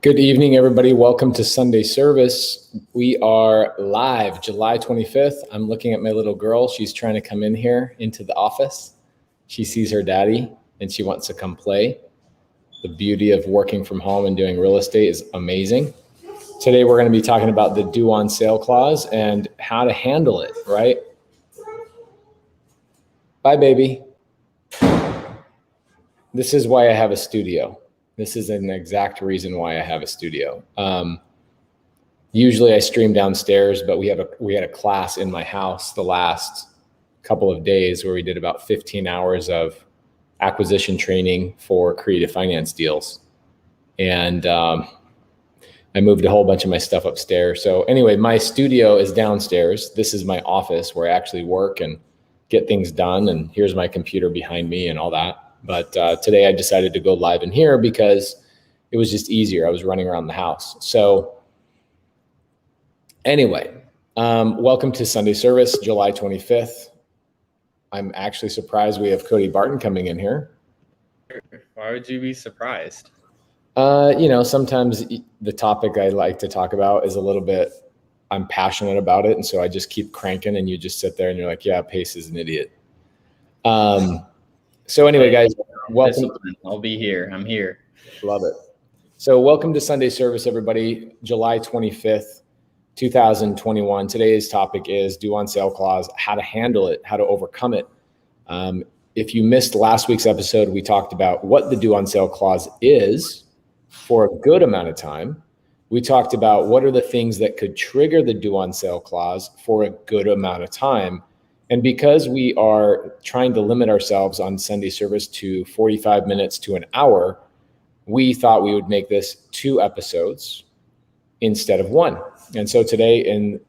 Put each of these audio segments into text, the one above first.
Good evening, everybody. Welcome to Sunday service. We are live July 25th. I'm looking at my little girl. She's trying to come in here into the office. She sees her daddy and she wants to come play. The beauty of working from home and doing real estate is amazing. Today, we're going to be talking about the due on sale clause and how to handle it, right? Bye, baby. This is why I have a studio. This is an exact reason why I have a studio. Usually I stream downstairs, but we had a class in my house the last couple of days where we did about 15 hours of acquisition training for creative finance deals. And I moved a whole bunch of my stuff upstairs. So anyway, my studio is downstairs. This is my office where I actually work and get things done. And here's my computer behind me and all that. But today I decided to go live in here because it was just easier. I was running around the house. So anyway, welcome to Sunday service, July 25th. I'm actually surprised we have Cody Barton coming in here. Why would you be surprised? Sometimes the topic I like to talk about is a little bit, I'm passionate about it. And so I just keep cranking and you just sit there and you're like, yeah, Pace is an idiot. So anyway, guys, welcome. I'll be here. I'm here. Love it. So welcome to Sunday service, everybody. July 25th, 2021. Today's topic is due on sale clause, how to handle it, how to overcome it. If you missed last week's episode, we talked about what the due on sale clause is for a good amount of time. We talked about what are the things that could trigger the due on sale clause for a good amount of time. And because we are trying to limit ourselves on Sunday service to 45 minutes to an hour, we thought we would make this 2 episodes instead of 1. And so today, in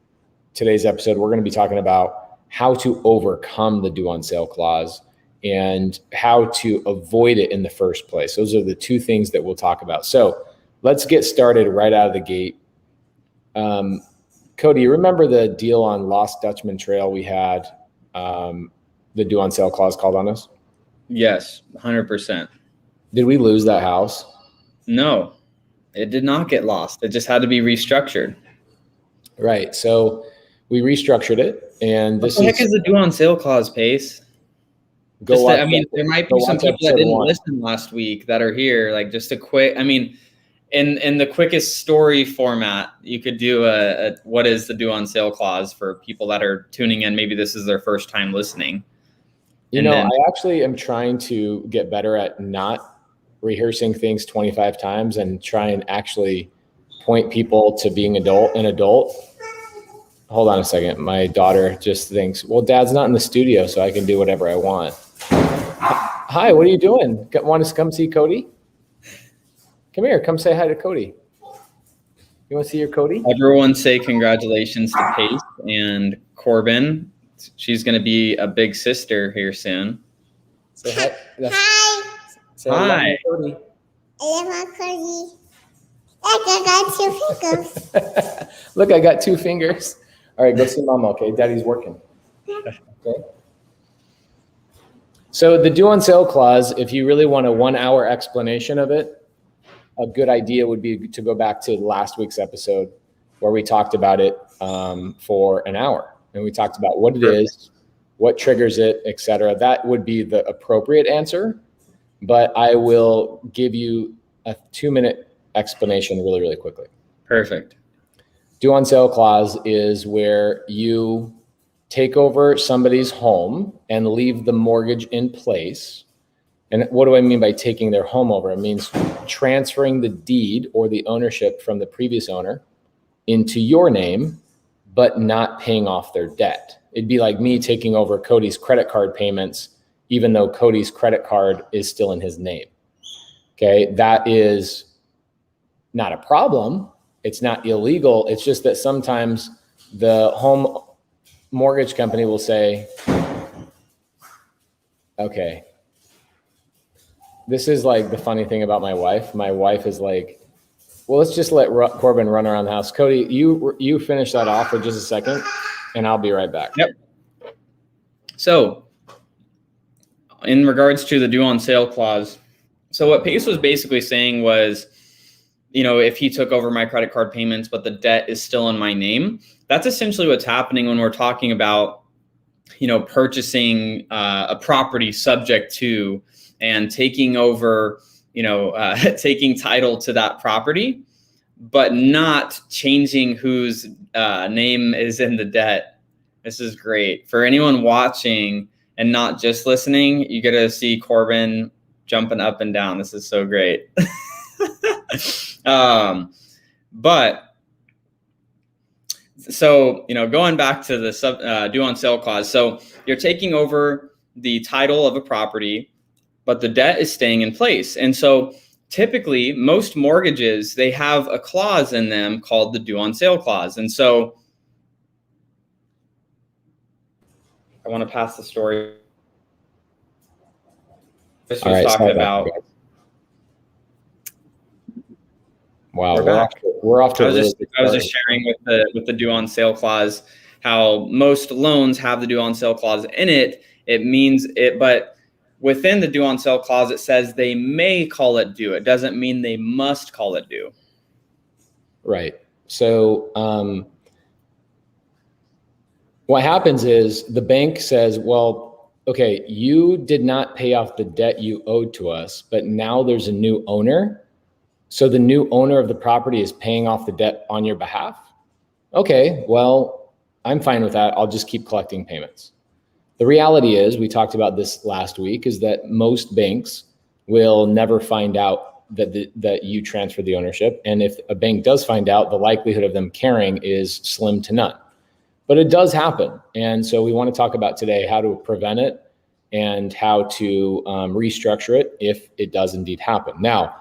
today's episode, we're going to be talking about how to overcome the due on sale clause and how to avoid it in the first place. Those are the 2 things that we'll talk about. So let's get started right out of the gate. Cody, you remember the deal on Lost Dutchman Trail we had? The due on sale clause called on us? Yes, 100%. Did we lose that house? No, it did not get lost. It just had to be restructured. Right. So we restructured it, and this what the heck is the due on sale clause, Pace? There might be some people that didn't listen last week that are here. Like just a quick. In the quickest story format, you could do a what is the due on sale clause for people that are tuning in. Maybe this is their first time listening. I actually am trying to get better at not rehearsing things 25 times and try and actually point people to being an adult. Hold on a second. My daughter just thinks, well, Dad's not in the studio, so I can do whatever I want. Hi, what are you doing? Want to come see Cody? Come here, come say hi to Cody. You want to see your Cody? Everyone say congratulations to Pace and Corbin. She's going to be a big sister here soon. Say hi. Hi. Say hi, Cody. I love Cody. Look, I got 2 fingers. Look, I got 2 fingers. All right, go see Mama, okay? Daddy's working. Okay. So the due on sale clause, if you really want a 1-hour explanation of it, a good idea would be to go back to last week's episode where we talked about it for an hour. And we talked about what it is, what triggers it, et cetera. That would be the appropriate answer. But I will give you a 2-minute explanation really, really quickly. Perfect. Due on sale clause is where you take over somebody's home and leave the mortgage in place. And what do I mean by taking their home over? It means transferring the deed or the ownership from the previous owner into your name, but not paying off their debt. It'd be like me taking over Cody's credit card payments, even though Cody's credit card is still in his name. Okay, that is not a problem. It's not illegal. It's just that sometimes the home mortgage company will say, okay, this is like the funny thing about my wife. My wife is like, well, let's just let Corbin run around the house. Cody, you finish that off for just a second, and I'll be right back. Yep. So in regards to the due on sale clause, so what Pace was basically saying was if he took over my credit card payments, but the debt is still in my name. That's essentially what's happening when we're talking about, purchasing a property subject to and taking over, taking title to that property, but not changing whose name is in the debt. This is great. For anyone watching and not just listening, you get to see Corbin jumping up and down. This is so great. But so, going back to the due on sale clause. So you're taking over the title of a property, but the debt is staying in place. And so typically most mortgages, they have a clause in them called the due on sale clause. And so I want to pass the story. This was talking about. Wow, we're off to. I was just sharing with the due on sale clause how most loans have the due on sale clause in it. It means it, but within the due on sale clause, it says they may call it due. It doesn't mean they must call it due. Right. So what happens is the bank says, well, okay, you did not pay off the debt you owed to us, but now there's a new owner. So the new owner of the property is paying off the debt on your behalf. Okay, well, I'm fine with that. I'll just keep collecting payments. The reality is, we talked about this last week, is that most banks will never find out that you transfer the ownership. And if a bank does find out, the likelihood of them caring is slim to none. But it does happen. And so we want to talk about today how to prevent it and how to restructure it if it does indeed happen. Now,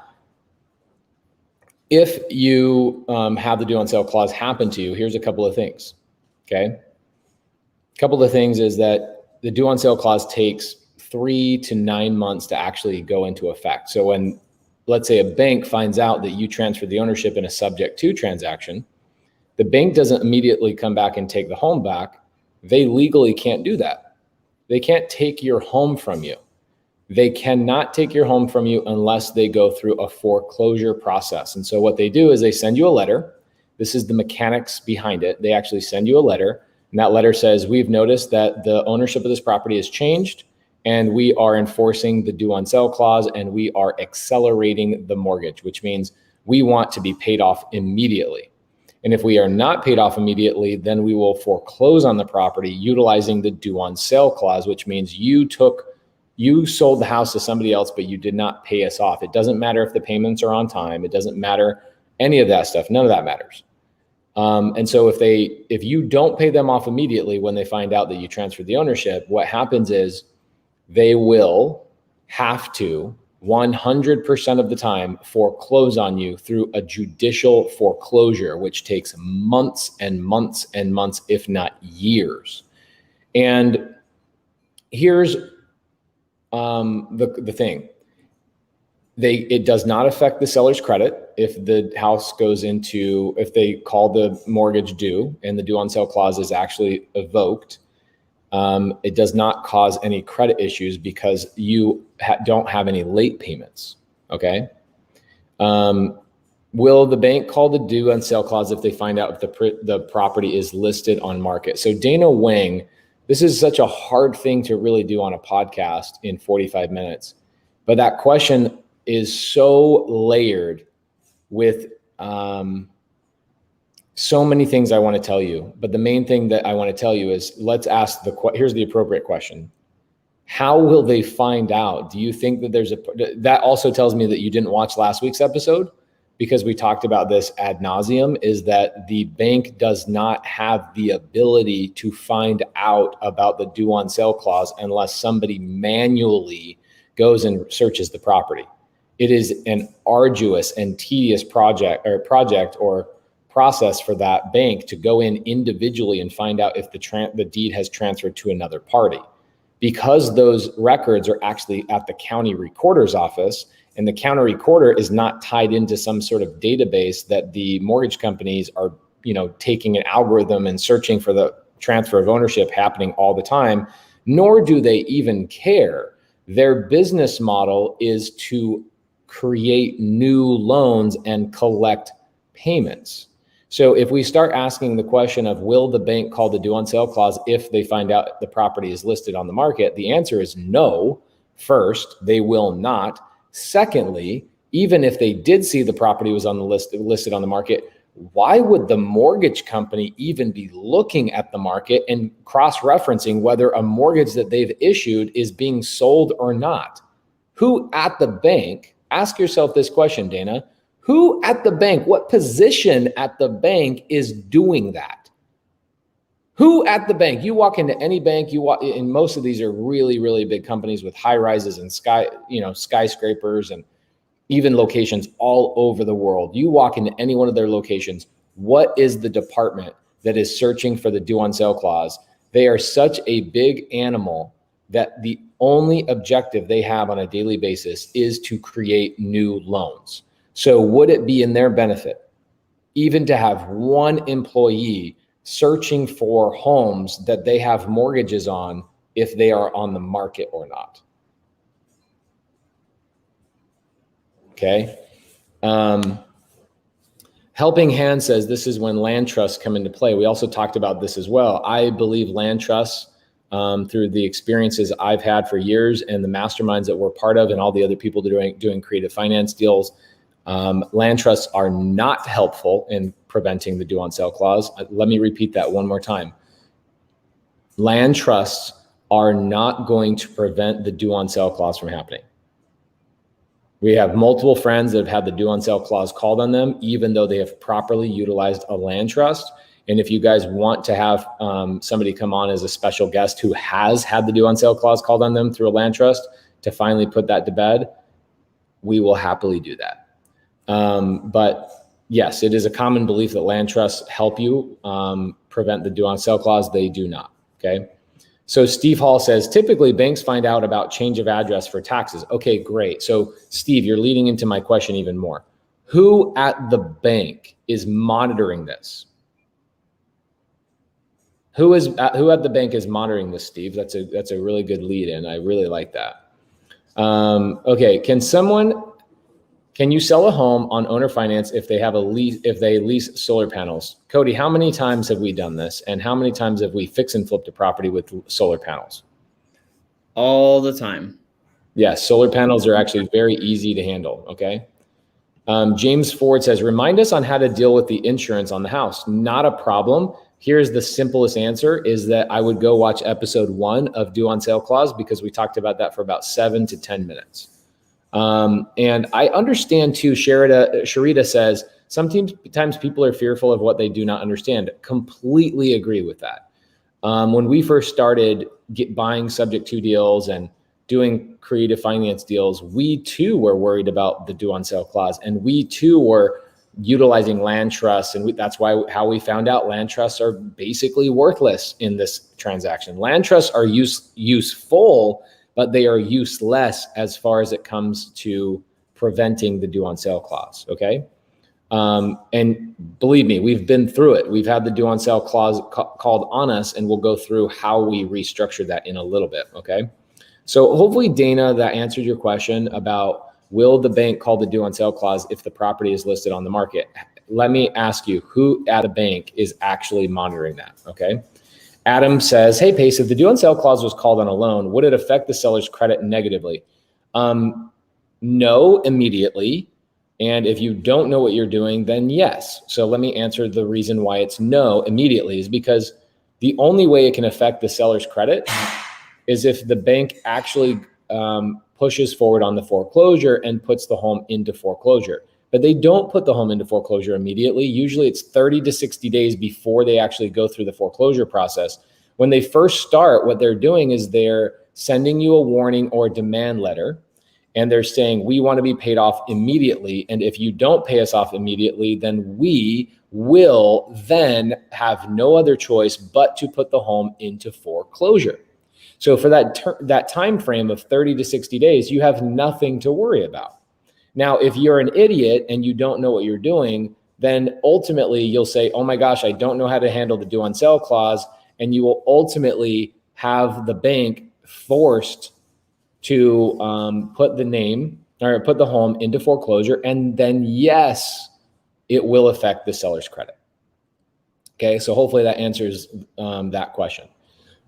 if you have the due on sale clause happen to you, here's a couple of things, okay? A couple of things is that the due on sale clause takes 3 to 9 months to actually go into effect. So when, let's say, a bank finds out that you transferred the ownership in a subject to transaction, the bank doesn't immediately come back and take the home back. They legally can't do that. They can't take your home from you. They cannot take your home from you unless they go through a foreclosure process. And so what they do is they send you a letter. This is the mechanics behind it. They actually send you a letter, and that letter says, we've noticed that the ownership of this property has changed, and we are enforcing the due on sale clause, and we are accelerating the mortgage, which means we want to be paid off immediately. And if we are not paid off immediately, then we will foreclose on the property utilizing the due on sale clause, which means you sold the house to somebody else, but you did not pay us off. It doesn't matter if the payments are on time. It doesn't matter any of that stuff. None of that matters. And so if you don't pay them off immediately when they find out that you transferred the ownership, what happens is they will have to 100% of the time foreclose on you through a judicial foreclosure, which takes months and months and months, if not years. And here's the thing. It does not affect the seller's credit if the house goes into, if they call the mortgage due and the due on sale clause is actually evoked. It does not cause any credit issues because you don't have any late payments. Okay. Will the bank call the due on sale clause if they find out if the property is listed on market? So Dana Wang, this is such a hard thing to really do on a podcast in 45 minutes, but that question is so layered with so many things I want to tell you. But the main thing that I want to tell you is, let's ask here's the appropriate question. How will they find out? Do you think that that also tells me that you didn't watch last week's episode, because we talked about this ad nauseum, is that the bank does not have the ability to find out about the due on sale clause unless somebody manually goes and searches the property. It is an arduous and tedious project or process for that bank to go in individually and find out if the deed has transferred to another party, because those records are actually at the county recorder's office, and the county recorder is not tied into some sort of database that the mortgage companies are, taking an algorithm and searching for the transfer of ownership happening all the time, nor do they even care. Their business model is to create new loans and collect payments. So if we start asking the question of, will the bank call the due on sale clause if they find out the property is listed on the market? The answer is no. First, they will not. Secondly, even if they did see the property was on the list, listed on the market, why would the mortgage company even be looking at the market and cross-referencing whether a mortgage that they've issued is being sold or not? Who at the bank, ask yourself this question, Dana, who at the bank, what position at the bank is doing that? Who at the bank? You walk into any bank, and most of these are really, really big companies with high rises and skyscrapers and even locations all over the world. You walk into any one of their locations, what is the department that is searching for the due on sale clause? They are such a big animal that the only objective they have on a daily basis is to create new loans. So would it be in their benefit even to have one employee searching for homes that they have mortgages on if they are on the market or not? Okay. Helping Hand says this is when land trusts come into play. We also talked about this as well. I believe land trusts, through the experiences I've had for years and the masterminds that we're part of and all the other people doing creative finance deals, land trusts are not helpful in preventing the due on sale clause. Let me repeat that one more time. Land trusts are not going to prevent the due on sale clause from happening. We have multiple friends that have had the due on sale clause called on them, even though they have properly utilized a land trust. And if you guys want to have somebody come on as a special guest who has had the due on sale clause called on them through a land trust to finally put that to bed, we will happily do that. But yes, it is a common belief that land trusts help you prevent the due on sale clause. They do not. Okay. So Steve Hall says, typically banks find out about change of address for taxes. Okay, great. So Steve, you're leading into my question even more. Who at the bank is monitoring this? Who at the bank is monitoring this, Steve? That's a really good lead in. I really like that. Okay, can you sell a home on owner finance if they lease solar panels? Cody, how many times have we done this? And how many times have we fix and flipped a property with solar panels? All the time. Yes, solar panels are actually very easy to handle, okay? James Ford says, remind us on how to deal with the insurance on the house. Not a problem. Here's the simplest answer is that I would go watch episode 1 of Due on Sale Clause because we talked about that for about 7 to 10 minutes. And I understand too, Sharita says, sometimes people are fearful of what they do not understand. Completely agree with that. When we first started buying subject to deals and doing creative finance deals, we too were worried about the due on sale clause, and we too were utilizing land trusts. And that's how we found out land trusts are basically worthless in this transaction. Land trusts are useful, but they are useless as far as it comes to preventing the due on sale clause, okay? And believe me, we've been through it. We've had the due on sale clause called on us, and we'll go through how we restructure that in a little bit, okay? So hopefully, Dana, that answered your question about will the bank call the due on sale clause if the property is listed on the market? Let me ask you, who at a bank is actually monitoring that, okay? Adam says, hey, Pace, if the due on sale clause was called on a loan, would it affect the seller's credit negatively? No, immediately. And if you don't know what you're doing, then yes. So let me answer the reason why it's no immediately is because the only way it can affect the seller's credit is if the bank actually pushes forward on the foreclosure and puts the home into foreclosure. But they don't put the home into foreclosure immediately. Usually it's 30 to 60 days before they actually go through the foreclosure process. When they first start, what they're doing is they're sending you a warning or a demand letter, and they're saying, we want to be paid off immediately. And if you don't pay us off immediately, then we will then have no other choice but to put the home into foreclosure. So for that time frame of 30 to 60 days, you have nothing to worry about. Now, if you're an idiot and you don't know what you're doing, then ultimately you'll say, oh my gosh, I don't know how to handle the due on sale clause. And you will ultimately have the bank forced to put the name or put the home into foreclosure, and then yes, it will affect the seller's credit. Okay, so hopefully that answers that question.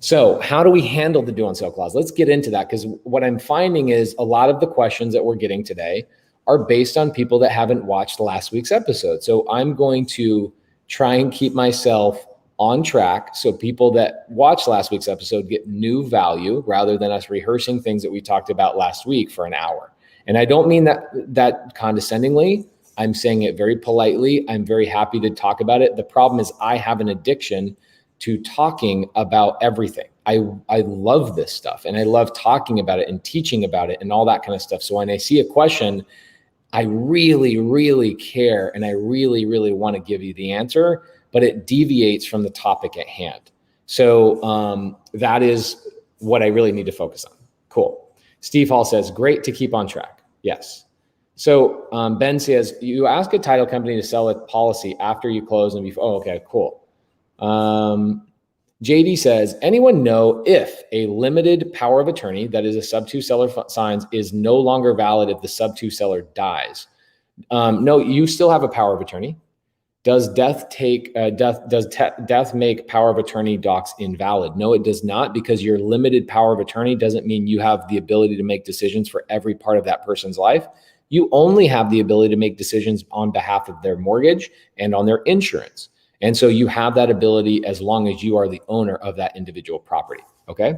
So how do we handle the due on sale clause? Let's get into that, because what I'm finding is a lot of the questions that we're getting today are based on people that haven't watched last week's episode. So I'm going to try and keep myself on track so people that watch last week's episode get new value rather than us rehearsing things that we talked about last week for an hour. And I don't mean that condescendingly. I'm saying it very politely. I'm very happy to talk about it. The problem is I have an addiction to talking about everything. I love this stuff, and I love talking about it and teaching about it and all that kind of stuff. So when I see a question, I really, really care, and I really, really want to give you the answer, but it deviates from the topic at hand. So that is what I really need to focus on. Cool. Steve Hall says, great to keep on track. Yes. So Ben says, you ask a title company to sell a policy after you close and before. Oh, okay, cool. JD says, anyone know if a limited power of attorney that is a sub-2 seller signs is no longer valid if the sub-2 seller dies? No, you still have a power of attorney. Does death make power of attorney docs invalid? No, it does not, because your limited power of attorney doesn't mean you have the ability to make decisions for every part of that person's life. You only have the ability to make decisions on behalf of their mortgage and on their insurance. And so you have that ability as long as you are the owner of that individual property. Okay.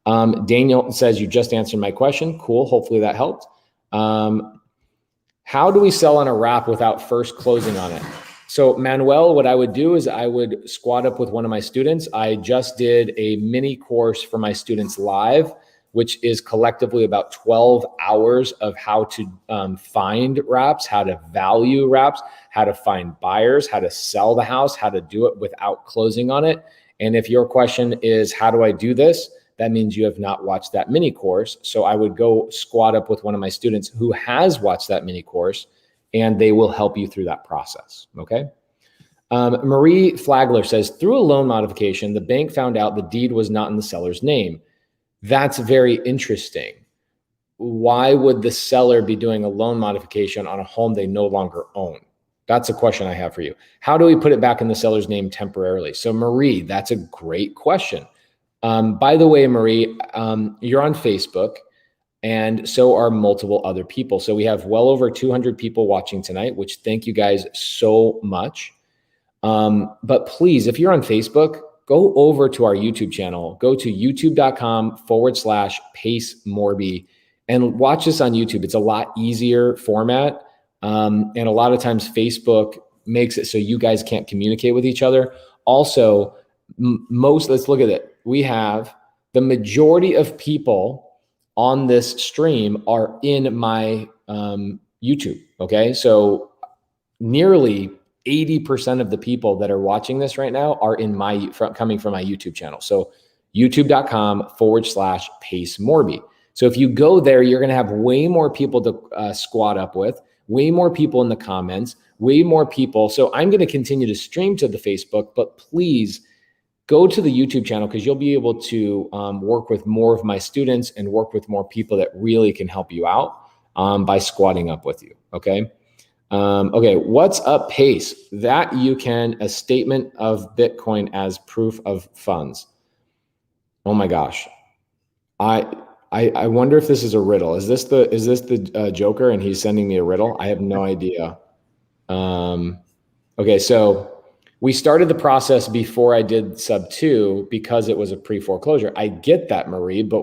Daniel says, you just answered my question. Cool. Hopefully that helped. How do we sell on a wrap without first closing on it? So Manuel, what I would do is I would squat up with one of my students. I just did a mini course for my students live, which is collectively about 12 hours of how to find wraps, how to value wraps, how to find buyers, how to sell the house, how to do it without closing on it. And if your question is, how do I do this? That means you have not watched that mini course. So I would go squat up with one of my students who has watched that mini course, and they will help you through that process. Okay. Marie Flagler says, through a loan modification, the bank found out the deed was not in the seller's name. That's very interesting. Why would the seller be doing a loan modification on a home they no longer own? That's a question I have for you. How do we put it back in the seller's name temporarily? So Marie, that's a great question. By the way, Marie, you're on Facebook, and so are multiple other people. So we have well over 200 people watching tonight, which thank you guys so much. But please, if you're on Facebook, go over to our YouTube channel, go to youtube.com/PaceMorby and watch this on YouTube. It's a lot easier format. And a lot of times Facebook makes it so you guys can't communicate with each other. Also, let's look at it. We have the majority of people on this stream are in my YouTube. Okay. So nearly 80% of the people that are watching this right now are coming from my YouTube channel. So youtube.com/PaceMorby. So if you go there, you're going to have way more people to squat up with, way more people in the comments, way more people. So I'm going to continue to stream to the Facebook, but please go to the YouTube channel, because you'll be able to work with more of my students and work with more people that really can help you out by squatting up with you. Okay. Okay. What's up, Pace? That you can a statement of Bitcoin as proof of funds. Oh my gosh. I wonder if this is a riddle. Is this the Joker and he's sending me a riddle? I have no idea. Okay. So we started the process before I did sub 2 because it was a pre-foreclosure. I get that, Marie, but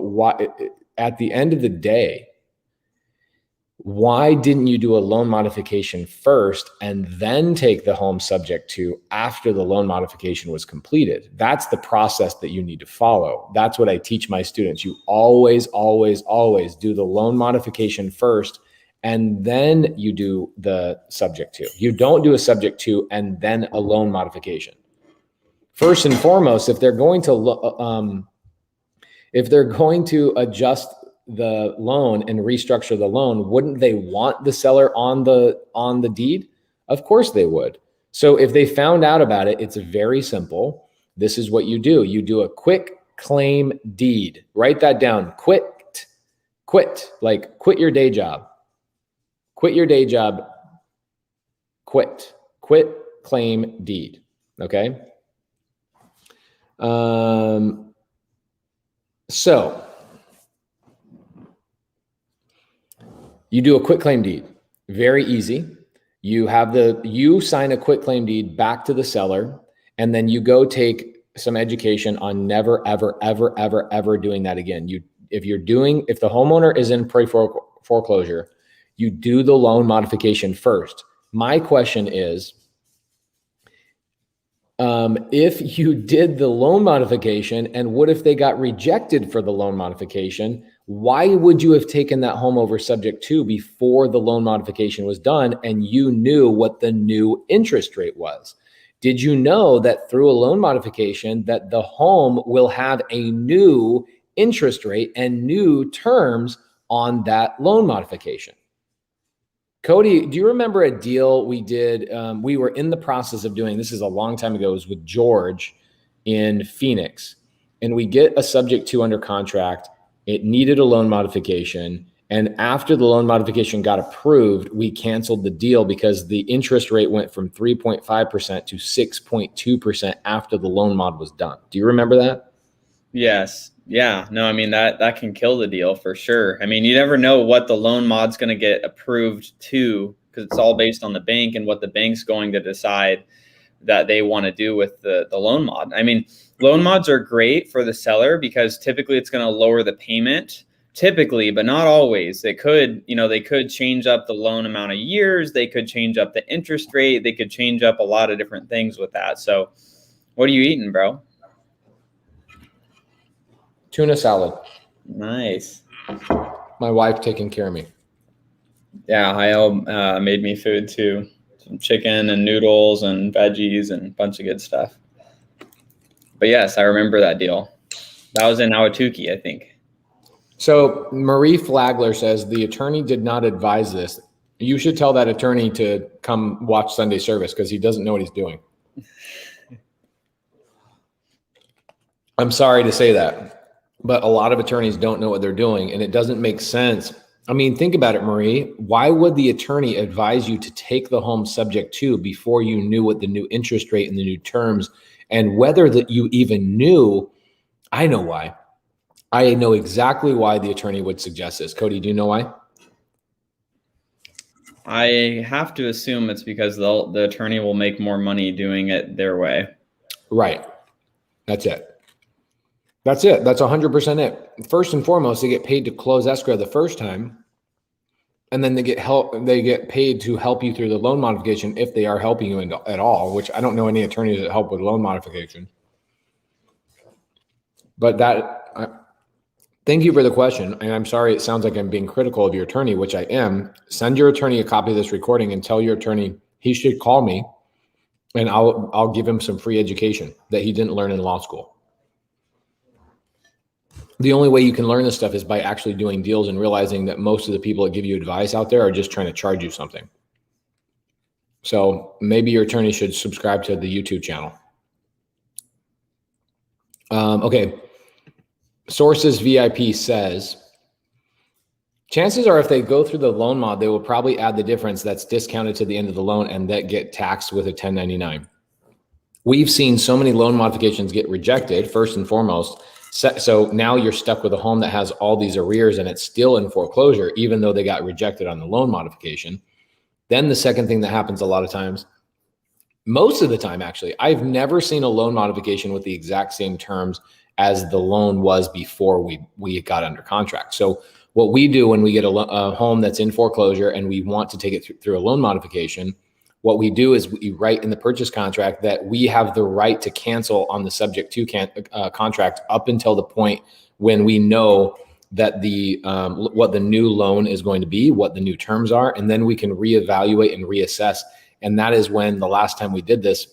at the end of the day, why didn't you do a loan modification first and then take the home subject to after the loan modification was completed? That's the process that you need to follow. That's what I teach my students. You always, always, always do the loan modification first, and then you do the subject to. You don't do a subject to and then a loan modification. First and foremost, if they're going to adjust the loan and restructure the loan, wouldn't they want the seller on the deed? Of course they would. So if they found out about it, it's very simple. This is what you do. You do a quick claim deed. Write that down. Quit, like quit your day job. Quit your day job. Quit claim deed. Okay. So you do a quit claim deed. Very easy. You sign a quit claim deed back to the seller, and then you go take some education on never, ever, ever, ever, ever doing that again. If the homeowner is in pre-foreclosure, you do the loan modification first. My question is, if you did the loan modification, and what if they got rejected for the loan modification? Why would you have taken that home over subject to before the loan modification was done and you knew what the new interest rate was? Did you know that through a loan modification that the home will have a new interest rate and new terms on that loan modification? Cody, do you remember a deal we did? We were in the process of doing, this is a long time ago, it was with George in Phoenix, and we get a subject to under contract. It needed a loan modification. And after the loan modification got approved, we canceled the deal because the interest rate went from 3.5% to 6.2% after the loan mod was done. Do you remember that? Yes. Yeah. No, I mean, that can kill the deal for sure. I mean, you never know what the loan mod's going to get approved to, because it's all based on the bank and what the bank's going to decide that they want to do with the loan mod. I mean, loan mods are great for the seller because typically it's going to lower the payment. Typically, but not always. They could change up the loan amount of years. They could change up the interest rate. They could change up a lot of different things with that. So what are you eating, bro? Tuna salad. Nice. My wife taking care of me. Yeah, Hayel made me food too. Some chicken and noodles and veggies and a bunch of good stuff. But yes, I remember that deal. That was in Ahwatukee, I think. So Marie Flagler says the attorney did not advise this. You should tell that attorney to come watch Sunday service because he doesn't know what he's doing. I'm sorry to say that, but a lot of attorneys don't know what they're doing, and it doesn't make sense. I mean, think about it, Marie. Why would the attorney advise you to take the home subject to before you knew what the new interest rate and the new terms and whether that you even knew? I know why. I know exactly why the attorney would suggest this. Cody, do you know why? I have to assume it's because the attorney will make more money doing it their way. Right. That's it. That's it. That's 100% it. First and foremost, they get paid to close escrow the first time, and then they get help. They get paid to help you through the loan modification if they are helping you at all, which I don't know any attorneys that help with loan modification. But thank you for the question. And I'm sorry, it sounds like I'm being critical of your attorney, which I am. Send your attorney a copy of this recording and tell your attorney he should call me, and I'll give him some free education that he didn't learn in law school. The only way you can learn this stuff is by actually doing deals and realizing that most of the people that give you advice out there are just trying to charge you something. So maybe your attorney should subscribe to the YouTube channel. Okay. Sources VIP says, chances are if they go through the loan mod, they will probably add the difference that's discounted to the end of the loan and that get taxed with a 1099. We've seen so many loan modifications get rejected, first and foremost. So now you're stuck with a home that has all these arrears and it's still in foreclosure, even though they got rejected on the loan modification. Then the second thing that happens a lot of times, most of the time actually, I've never seen a loan modification with the exact same terms as the loan was before we got under contract. So what we do when we get a home that's in foreclosure and we want to take it through a loan modification, what we do is we write in the purchase contract that we have the right to cancel on the subject to contract up until the point when we know that what the new loan is going to be, what the new terms are, and then we can reevaluate and reassess. And that is when the last time we did this,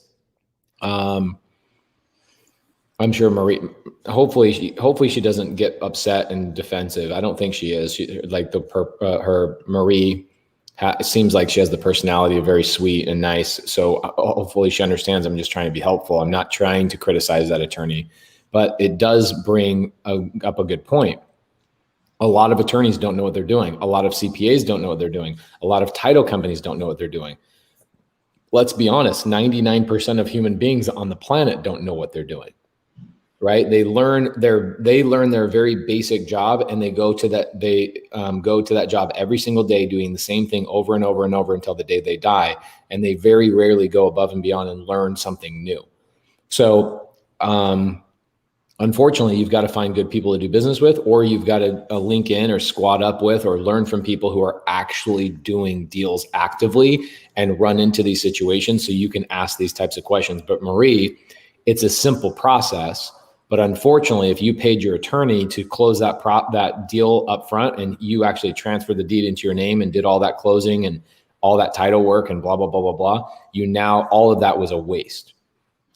I'm sure Marie, hopefully she doesn't get upset and defensive. I don't think she is. Her Marie seems like she has the personality of very sweet and nice. So hopefully she understands I'm just trying to be helpful. I'm not trying to criticize that attorney, but it does bring up a good point. A lot of attorneys don't know what they're doing. A lot of CPAs don't know what they're doing. A lot of title companies don't know what they're doing. Let's be honest, 99% of human beings on the planet don't know what they're doing, right? They learn their very basic job, and they go to that job every single day doing the same thing over and over and over until the day they die. And they very rarely go above and beyond and learn something new. So, unfortunately, you've got to find good people to do business with, or you've got to link in or squat up with or learn from people who are actually doing deals actively and run into these situations so you can ask these types of questions. But Marie, it's a simple process. But unfortunately, if you paid your attorney to close that deal up front, and you actually transferred the deed into your name and did all that closing and all that title work and blah, blah, blah, blah, blah, all of that was a waste.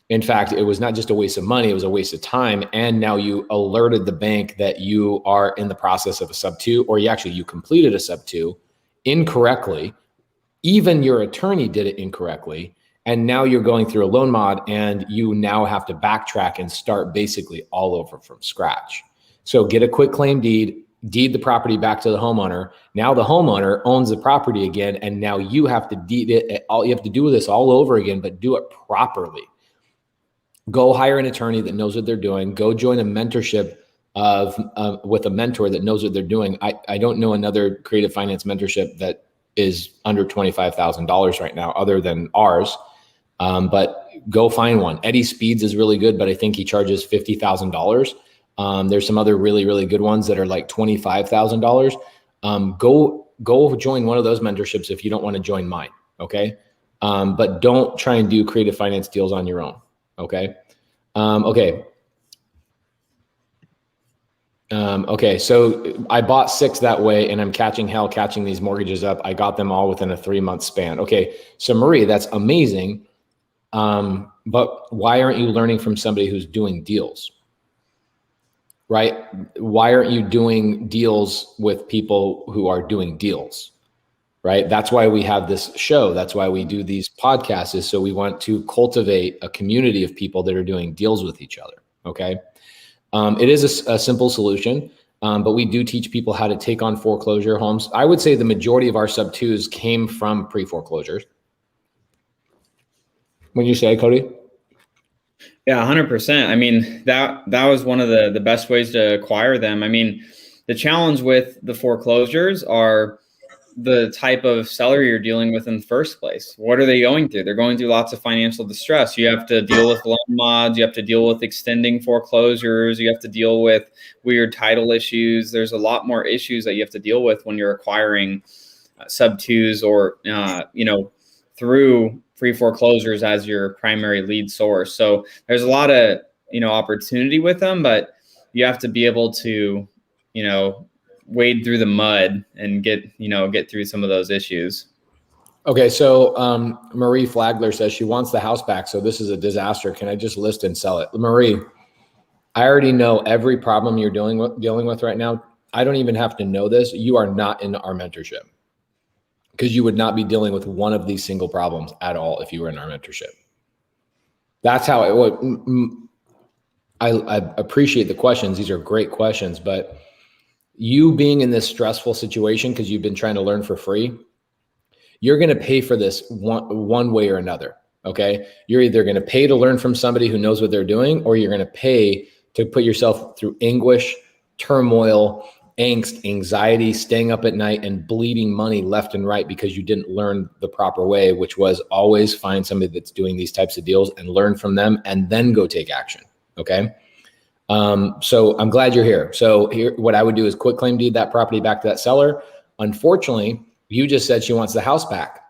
In fact, it was not just a waste of money, it was a waste of time. And now you alerted the bank that you are in the process of a sub-2, or you completed a sub-2 incorrectly. Even your attorney did it incorrectly. And now you're going through a loan mod, and you now have to backtrack and start basically all over from scratch. So get a quick claim deed the property back to the homeowner. Now the homeowner owns the property again. And now you have to deed it. You have to do this all over again, but do it properly. Go hire an attorney that knows what they're doing. Go join a mentorship with a mentor that knows what they're doing. I don't know another creative finance mentorship that is under $25,000 right now, other than ours. But go find one. Eddie Speeds is really good, but I think he charges $50,000. There's some other really, really good ones that are like $25,000. Go join one of those mentorships if you don't want to join mine. Okay. But don't try and do creative finance deals on your own. Okay. Okay. So I bought 6 that way, and I'm catching these mortgages up. I got them all within a 3-month span. Okay. So Marie, that's amazing. But why aren't you learning from somebody who's doing deals? Right? Why aren't you doing deals with people who are doing deals? Right? That's why we have this show. That's why we do these podcasts, is so we want to cultivate a community of people that are doing deals with each other. Okay. It is a simple solution, but we do teach people how to take on foreclosure homes. I would say the majority of our sub-2s came from pre-foreclosures. When you say, Cody? Yeah, 100%. I mean, that was one of the best ways to acquire them. I mean, the challenge with the foreclosures are the type of seller you're dealing with in the first place. What are they going through? They're going through lots of financial distress. You have to deal with loan mods. You have to deal with extending foreclosures. You have to deal with weird title issues. There's a lot more issues that you have to deal with when you're acquiring sub-2s or, through free foreclosures as your primary lead source. So there's a lot of, opportunity with them, but you have to be able to, wade through the mud and get through some of those issues. Okay. So, Marie Flagler says she wants the house back. So this is a disaster. Can I just list and sell it? Marie, I already know every problem you're dealing with right now. I don't even have to know this. You are not in our mentorship, because you would not be dealing with one of these single problems at all if you were in our mentorship. That's how it would. I appreciate the questions. These are great questions, but you being in this stressful situation because you've been trying to learn for free, you're going to pay for this one way or another. Okay. You're either going to pay to learn from somebody who knows what they're doing, or you're going to pay to put yourself through anguish, turmoil, angst, anxiety, staying up at night, and bleeding money left and right because you didn't learn the proper way, which was always find somebody that's doing these types of deals and learn from them and then go take action. Okay. So I'm glad you're here. So here, what I would do is quick claim deed that property back to that seller. Unfortunately, you just said she wants the house back.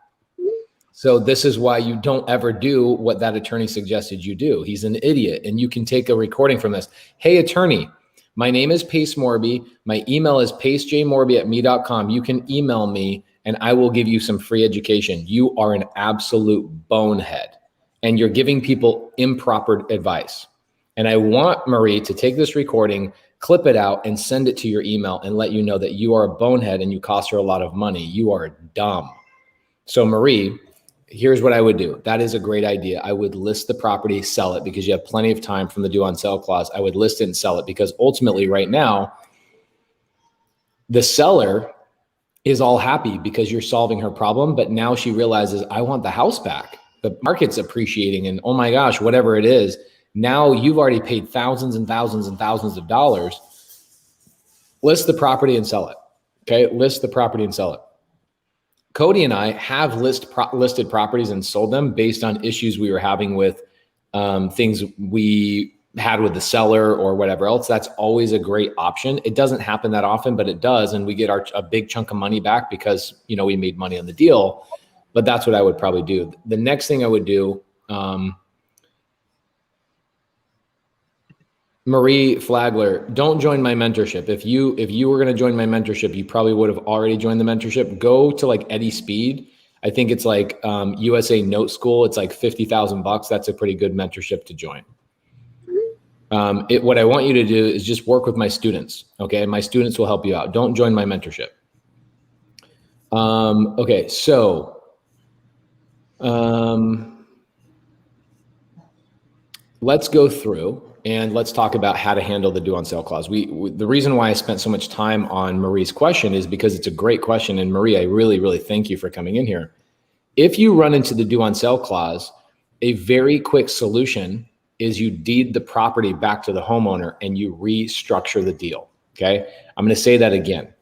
So this is why you don't ever do what that attorney suggested you do. He's an idiot. And you can take a recording from this. Hey, attorney, my name is Pace Morby. My email is pacejmorby@me.com. You can email me and I will give you some free education. You are an absolute bonehead and you're giving people improper advice. And I want Marie to take this recording, clip it out, and send it to your email and let you know that you are a bonehead and you cost her a lot of money. You are dumb. So Marie, here's what I would do. That is a great idea. I would list the property, sell it, because you have plenty of time from the due on sale clause. I would list it and sell it because ultimately right now, The seller is all happy because you're solving her problem, but now she realizes, I want the house back. The market's appreciating, and oh my gosh, whatever it is, now you've already paid thousands and thousands and thousands of dollars. List the property and sell it. Okay, list the property and sell it. Cody and I have listed properties and sold them based on issues we were having with things we had with the seller or whatever else. That's always a great option. It doesn't happen that often, but it does. And we get a big chunk of money back because, you know, we made money on the deal. But that's what I would probably do. The next thing I would do, Marie Flagler, don't join my mentorship. If you were going to join my mentorship, you probably would have already joined the mentorship. Go to like Eddie Speed. I think it's like USA Note School. It's like $50,000. That's a pretty good mentorship to join. What I want you to do is just work with my students. Okay. My students will help you out. Don't join my mentorship. Okay. So, let's go through and let's talk about how to handle the due on sale clause. The reason why I spent so much time on Marie's question is because it's a great question. And Marie, I really, really thank you for coming in here. If you run into the due on sale clause, a very quick solution is you deed the property back to the homeowner and you restructure the deal. Okay. I'm going to say that again.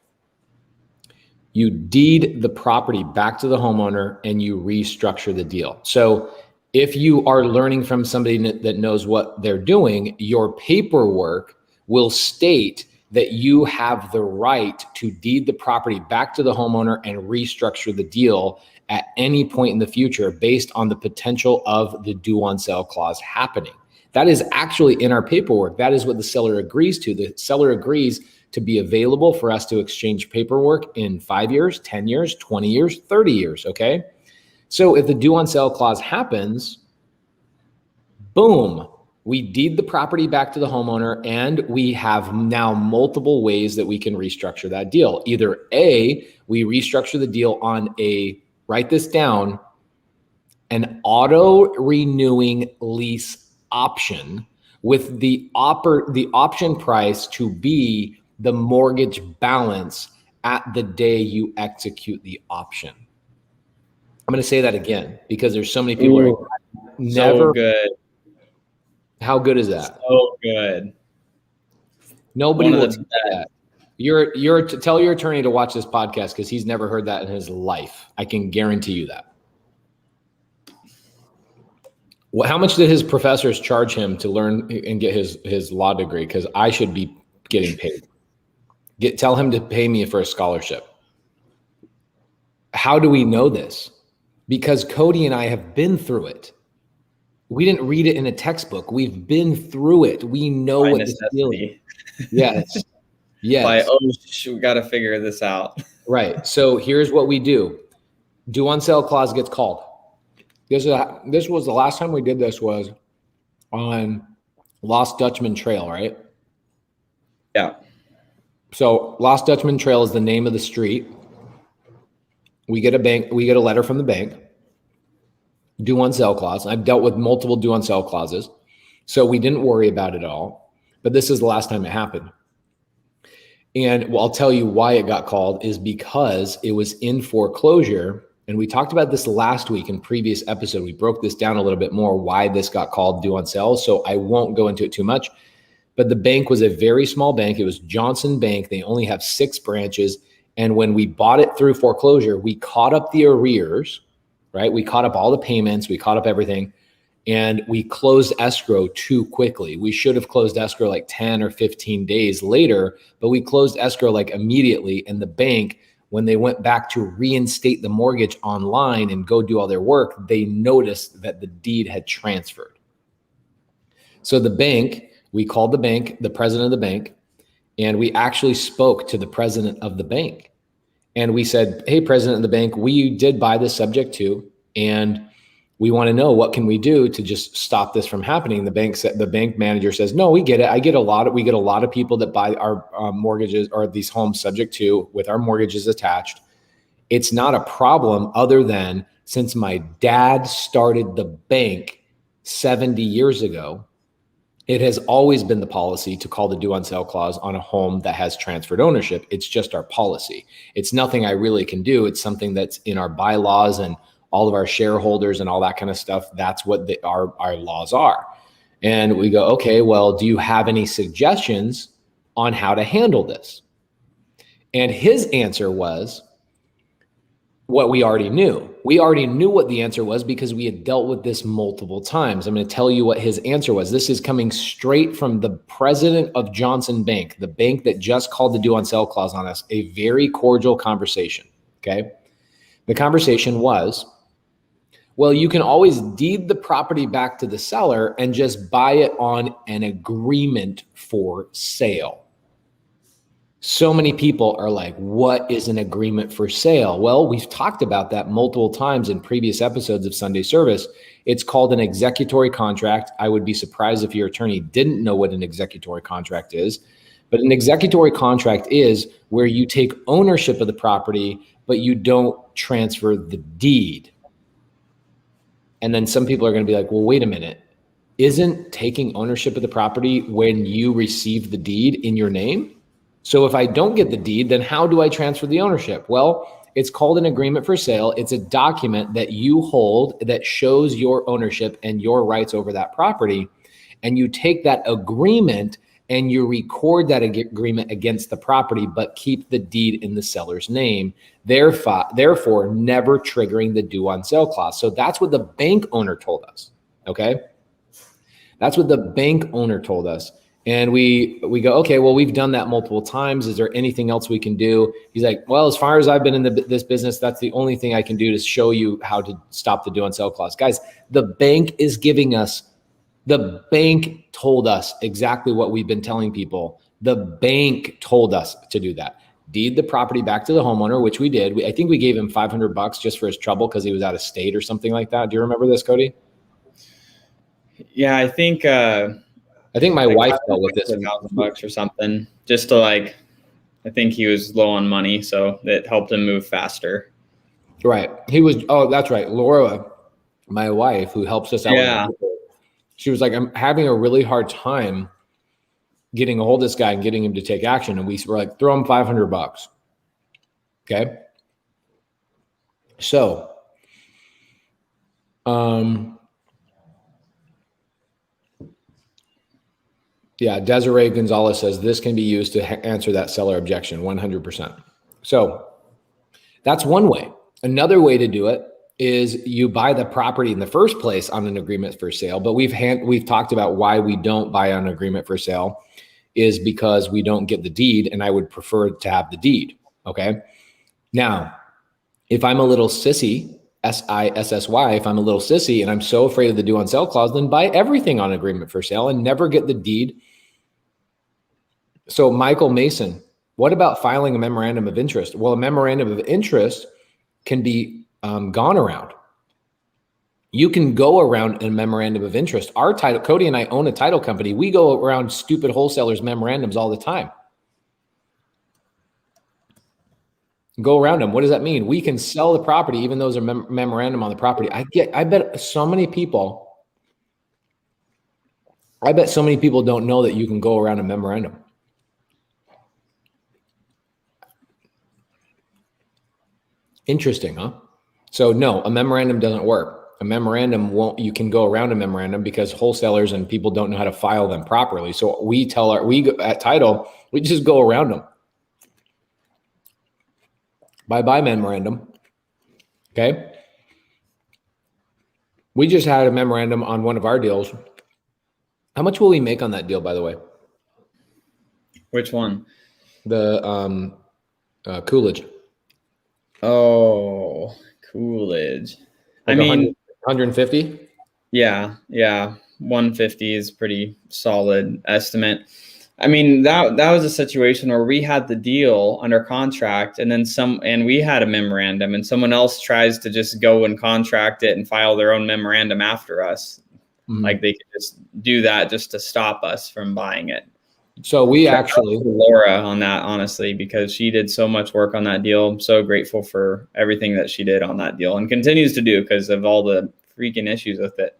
You deed the property back to the homeowner and you restructure the deal. So if you are learning from somebody that knows what they're doing, your paperwork will state that you have the right to deed the property back to the homeowner and restructure the deal at any point in the future based on the potential of the due on sale clause happening. That is actually in our paperwork. That is what the seller agrees to. The seller agrees to be available for us to exchange paperwork in 5 years, 10 years, 20 years, 30 years, okay? So if the due on sale clause happens, boom, we deed the property back to the homeowner and we have now multiple ways that we can restructure that deal. Either A, we restructure the deal on write this down, an auto-renewing lease option with the option price to be the mortgage balance at the day you execute the option. I'm going to say that again because there's so many people who never. So good. How good is that? So good. Nobody will do that. Tell your attorney to watch this podcast because he's never heard that in his life. I can guarantee you that. Well, how much did his professors charge him to learn and get his law degree? Because I should be getting paid. Tell him to pay me for a scholarship. How do we know this? Because Cody and I have been through it. We didn't read it in a textbook. We've been through it. We know what this deal is. Yes. Yes. We got to figure this out. Right. So here's what we do. Due on sale clause gets called. This was the last time we did this was on Lost Dutchman Trail, right? Yeah. So Lost Dutchman Trail is the name of the street. We get a letter from the bank, due on sale clause. I've dealt with multiple due on sale clauses, so we didn't worry about it all. But this is the last time it happened. And I'll tell you why it got called is because it was in foreclosure. And we talked about this last week in previous episode. We broke this down a little bit more, why this got called due on sale. So I won't go into it too much. But the bank was a very small bank. It was Johnson Bank. They only have 6 branches. And when we bought it through foreclosure, we caught up the arrears, right? We caught up all the payments. We caught up everything. And we closed escrow too quickly. We should have closed escrow like 10 or 15 days later, but we closed escrow like immediately. And the bank, when they went back to reinstate the mortgage online and go do all their work, they noticed that the deed had transferred. So the bank, we called the bank, the president of the bank, and we actually spoke to the president of the bank. And we said, hey, president of the bank, we did buy this subject to, and we want to know what can we do to just stop this from happening. The bank manager says, no, we get it. We get a lot of people that buy our mortgages or these homes subject to with our mortgages attached. It's not a problem other than since my dad started the bank 70 years ago, It has always been the policy to call the due on sale clause on a home that has transferred ownership. It's just our policy. It's nothing I really can do. It's something that's in our bylaws and all of our shareholders and all that kind of stuff. That's what our laws are. And we go, okay, well, do you have any suggestions on how to handle this? And his answer was what we already knew. We already knew what the answer was because we had dealt with this multiple times. I'm going to tell you what his answer was. This is coming straight from the president of Johnson Bank, the bank that just called the due on sale clause on us, a very cordial conversation. Okay. The conversation was, well, you can always deed the property back to the seller and just buy it on an agreement for sale. So many people are like, what is an agreement for sale? Well, we've talked about that multiple times in previous episodes of Sunday Service. It's called an executory contract. I would be surprised if your attorney didn't know what an executory contract is. But an executory contract is where you take ownership of the property, but you don't transfer the deed. And then some people are going to be like, well, wait a minute. Isn't taking ownership of the property when you receive the deed in your name? So if I don't get the deed, then how do I transfer the ownership? Well, it's called an agreement for sale. It's a document that you hold that shows your ownership and your rights over that property. And you take that agreement and you record that agreement against the property, but keep the deed in the seller's name, therefore never triggering the due on sale clause. So that's what the bank owner told us, okay? That's what the bank owner told us. And we go, okay, well, we've done that multiple times. Is there anything else we can do? He's like, well, as far as I've been in this business, that's the only thing I can do to show you how to stop the due on sale clause. Guys, the bank told us exactly what we've been telling people. The bank told us to do that. Deed the property back to the homeowner, which we did. I think we gave him $500 just for his trouble because he was out of state or something like that. Do you remember this, Cody? Yeah, I think my wife dealt with this. $1,000 or something, just to I think he was low on money, so it helped him move faster. Right. That's right. Laura, my wife, who helps us out. Yeah. She was like, I'm having a really hard time getting a hold of this guy and getting him to take action. And we were like, throw him $500. Okay. So, yeah, Desiree Gonzalez says this can be used to answer that seller objection 100%. So that's one way. Another way to do it is you buy the property in the first place on an agreement for sale. But we've talked about why we don't buy on an agreement for sale is because we don't get the deed, and I would prefer to have the deed. Okay. Now, if I'm a little sissy, SISSY, if I'm a little sissy and I'm so afraid of the due on sale clause, then buy everything on agreement for sale and never get the deed. So Michael Mason, what about filing a memorandum of interest? Well, a memorandum of interest can be gone around. You can go around a memorandum of interest. Our title, Cody and I own a title company. We go around stupid wholesalers' memorandums all the time. Go around them. What does that mean? We can sell the property, even though there's a memorandum on the property. I bet so many people don't know that you can go around a memorandum. Interesting, huh? So no, a memorandum doesn't work. A memorandum you can go around a memorandum because wholesalers and people don't know how to file them properly. So we at title, we just go around them. Bye-bye memorandum. Okay. We just had a memorandum on one of our deals. How much will we make on that deal, by the way? Which one? The Coolidge. Oh, Coolidge. I mean, 150? Yeah. 150 is pretty solid estimate. I mean, that was a situation where we had the deal under contract and we had a memorandum and someone else tries to just go and contract it and file their own memorandum after us. Mm-hmm. Like they could just do that just to stop us from buying it. So we actually Laura on that, honestly, because she did so much work on that deal. I'm so grateful for everything that she did on that deal and continues to do because of all the freaking issues with it.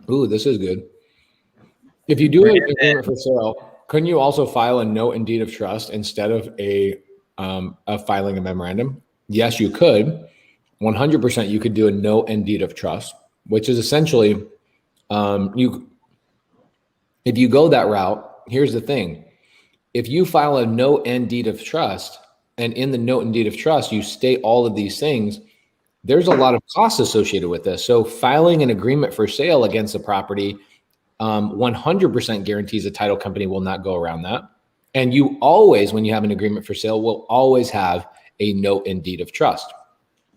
Ooh, this is good. If you do an agreement for sale, couldn't you also file a note and deed of trust instead of filing a memorandum? Yes, you could. 100% you could do a note and deed of trust, which is essentially if you go that route, here's the thing. If you file a note and deed of trust, and in the note and deed of trust, you state all of these things, there's a lot of costs associated with this. So filing an agreement for sale against the property 100% guarantees a title company will not go around that. And you always, when you have an agreement for sale, will always have a note and deed of trust.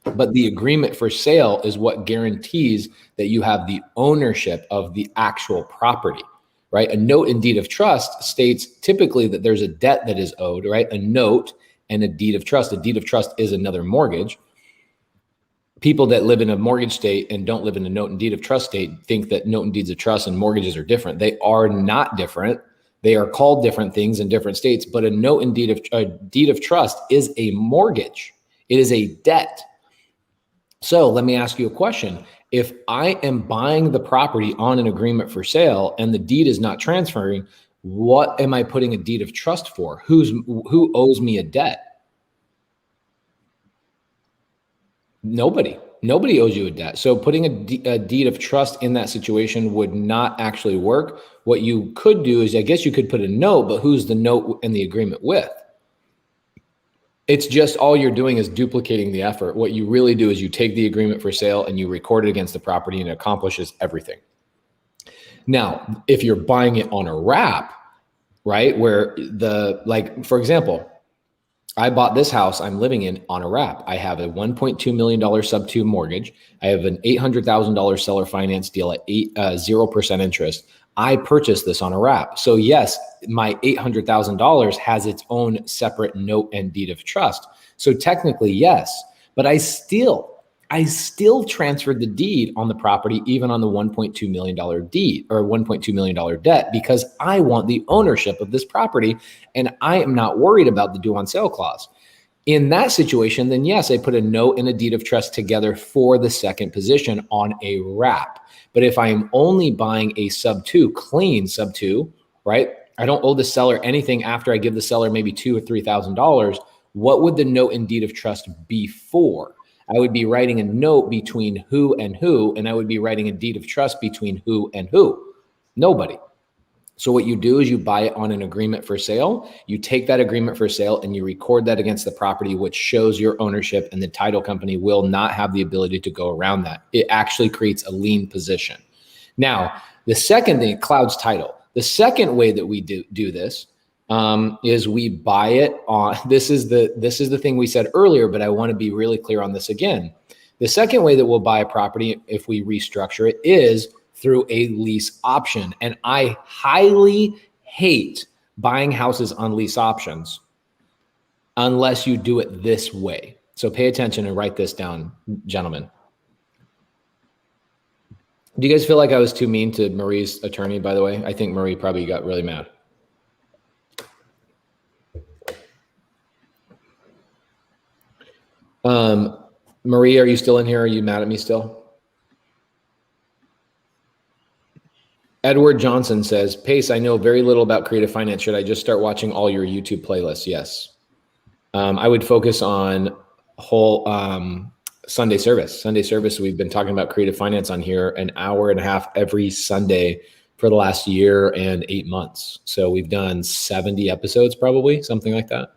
But the agreement for sale is what guarantees that you have the ownership of the actual property, right? A note and deed of trust states typically that there's a debt that is owed, right? A note and a deed of trust. A deed of trust is another mortgage. People that live in a mortgage state and don't live in a note and deed of trust state think that note and deeds of trust and mortgages are different. They are not different. They are called different things in different states, but a note and deed of trust is a mortgage. It is a debt. So let me ask you a question. If I am buying the property on an agreement for sale and the deed is not transferring, what am I putting a deed of trust for? Who owes me a debt? Nobody owes you a debt. So putting a deed of trust in that situation would not actually work. What you could do is, I guess you could put a note, but who's the note and the agreement with? It's just all you're doing is duplicating the effort. What you really do is you take the agreement for sale and you record it against the property and it accomplishes everything. Now, if you're buying it on a wrap, right, where for example, I bought this house I'm living in on a wrap. I have a $1.2 million sub-2 mortgage. I have an $800,000 seller finance deal at 0% interest. I purchased this on a wrap. So yes, my $800,000 has its own separate note and deed of trust. So technically, yes, but I still transferred the deed on the property, even on the $1.2 million deed or $1.2 million debt, because I want the ownership of this property and I am not worried about the due on sale clause. In that situation, then yes, I put a note and a deed of trust together for the second position on a wrap. But if I am only buying a sub-2, clean sub-2, right? I don't owe the seller anything after I give the seller maybe $2,000 or $3,000. What would the note and deed of trust be for? I would be writing a note between who, and I would be writing a deed of trust between who and who? Nobody. So what you do is you buy it on an agreement for sale. You take that agreement for sale and you record that against the property, which shows your ownership, and the title company will not have the ability to go around that. It actually creates a lien position. Now, the second thing, clouds title. The second way that we do this is we buy it on, this is the thing we said earlier, but I want to be really clear on this again. The second way that we'll buy a property if we restructure it is through a lease option. And I highly hate buying houses on lease options unless you do it this way. So pay attention and write this down, gentlemen. Do you guys feel like I was too mean to Marie's attorney, by the way? I think Marie probably got really mad. Marie, are you still in here? Are you mad at me still? Edward Johnson says, Pace, I know very little about creative finance. Should I just start watching all your YouTube playlists? Yes. I would focus on whole Sunday service. Sunday service, we've been talking about creative finance on here an hour and a half every Sunday for the last year and 8 months. So we've done 70 episodes, probably, something like that.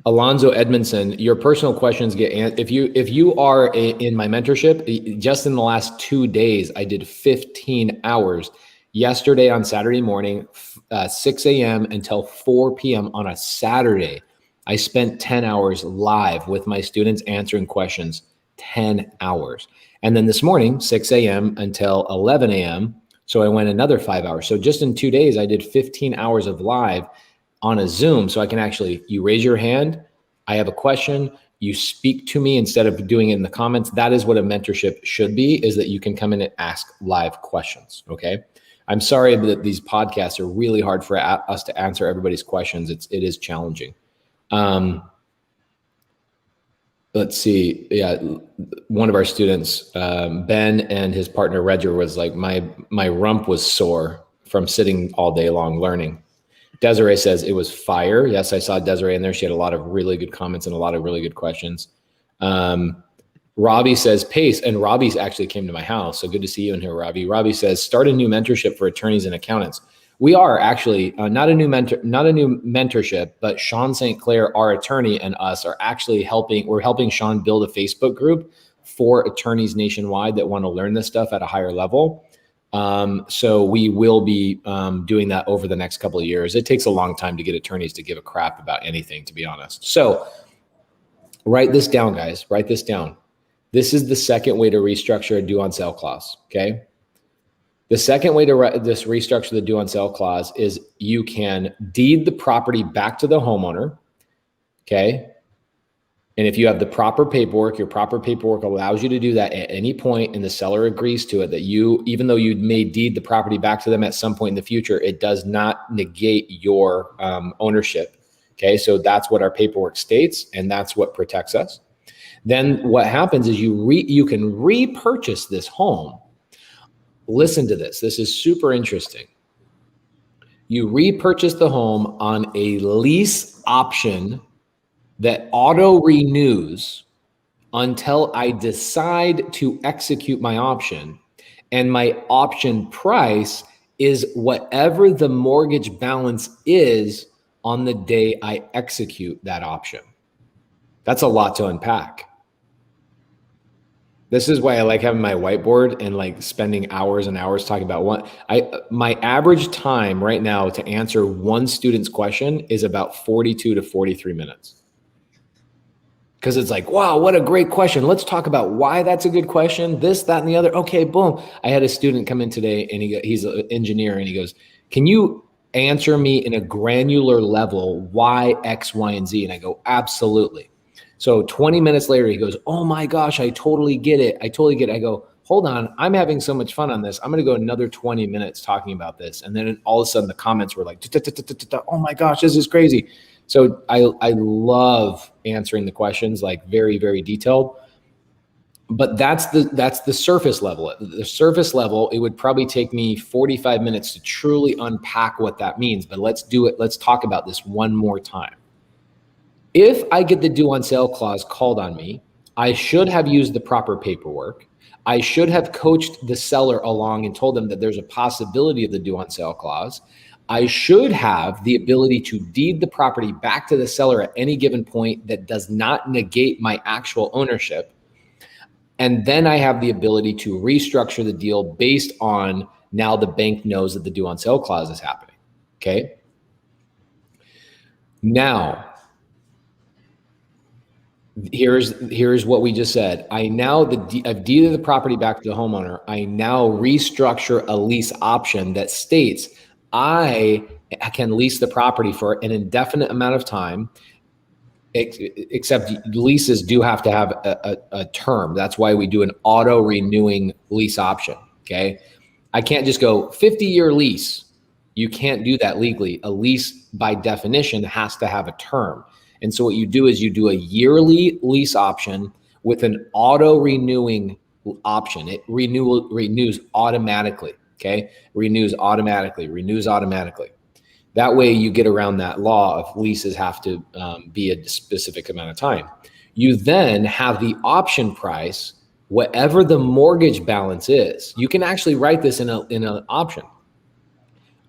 Alonzo Edmondson, your personal questions get answered. If you are in my mentorship, just in the last 2 days, I did 15 hours. Yesterday on Saturday morning, 6 a.m. until 4 p.m. on a Saturday, I spent 10 hours live with my students answering questions, 10 hours. And then this morning, 6 a.m. until 11 a.m., so I went another 5 hours. So just in 2 days, I did 15 hours of live on a Zoom. So I can actually, you raise your hand, I have a question, you speak to me instead of doing it in the comments. That is what a mentorship should be, is that you can come in and ask live questions, okay? I'm sorry that these podcasts are really hard for us to answer everybody's questions. It is challenging. Let's see. Yeah. One of our students, Ben, and his partner, Redger, was like, my rump was sore from sitting all day long learning. Desiree says it was fire. Yes, I saw Desiree in there. She had a lot of really good comments and a lot of really good questions. Robbie says Pace, and Robbie's actually came to my house. So good to see you in here, Robbie. Robbie says, start a new mentorship for attorneys and accountants. We are actually not a new mentorship, but Sean St. Clair, our attorney, and us are actually we're helping Sean build a Facebook group for attorneys nationwide that want to learn this stuff at a higher level. So we will be doing that over the next couple of years. It takes a long time to get attorneys to give a crap about anything, to be honest. So write this down, guys. Write this down. This is the second way to restructure a due on sale clause, okay? The second way to restructure the due on sale clause is you can deed the property back to the homeowner, okay? And if you have the proper paperwork, your proper paperwork allows you to do that at any point, and the seller agrees to it, that even though you may deed the property back to them at some point in the future, it does not negate your ownership, okay? So that's what our paperwork states, and that's what protects us. Then what happens is you can repurchase this home. Listen to this. This is super interesting. You repurchase the home on a lease option that auto renews until I decide to execute my option. And my option price is whatever the mortgage balance is on the day I execute that option. That's a lot to unpack. This is why I like having my whiteboard and like spending hours and hours talking about my average time right now to answer one student's question is about 42 to 43 minutes. Because it's like, wow, what a great question. Let's talk about why that's a good question, this, that, and the other. Okay, boom. I had a student come in today and he's an engineer and he goes, can you answer me in a granular level why X, Y, and Z? And I go, absolutely. So 20 minutes later, he goes, oh my gosh, I totally get it. I totally get it. I go, hold on. I'm having so much fun on this. I'm going to go another 20 minutes talking about this. And then all of a sudden the comments were like, oh my gosh, this is crazy. So I love answering the questions, like very, very detailed. But that's the surface level. The surface level, it would probably take me 45 minutes to truly unpack what that means. But let's do it. Let's talk about this one more time. If I get the due on sale clause called on me, I should have used the proper paperwork. I should have coached the seller along and told them that there's a possibility of the due on sale clause. I should have the ability to deed the property back to the seller at any given point that does not negate my actual ownership. And then I have the ability to restructure the deal based on now the bank knows that the due on sale clause is happening, okay? Now, here's what we just said. I've deeded the property back to the homeowner. I now restructure a lease option that states I can lease the property for an indefinite amount of time, except leases do have to have a term. That's why we do an auto renewing lease option, okay? I can't just go 50-year lease. You can't do that legally. A lease by definition has to have a term. And so what you do is you do a yearly lease option with an auto renewing option. It renews automatically, okay? Renews automatically. That way you get around that law of leases have to be a specific amount of time. You then have the option price, whatever the mortgage balance is. You can actually write this in an option.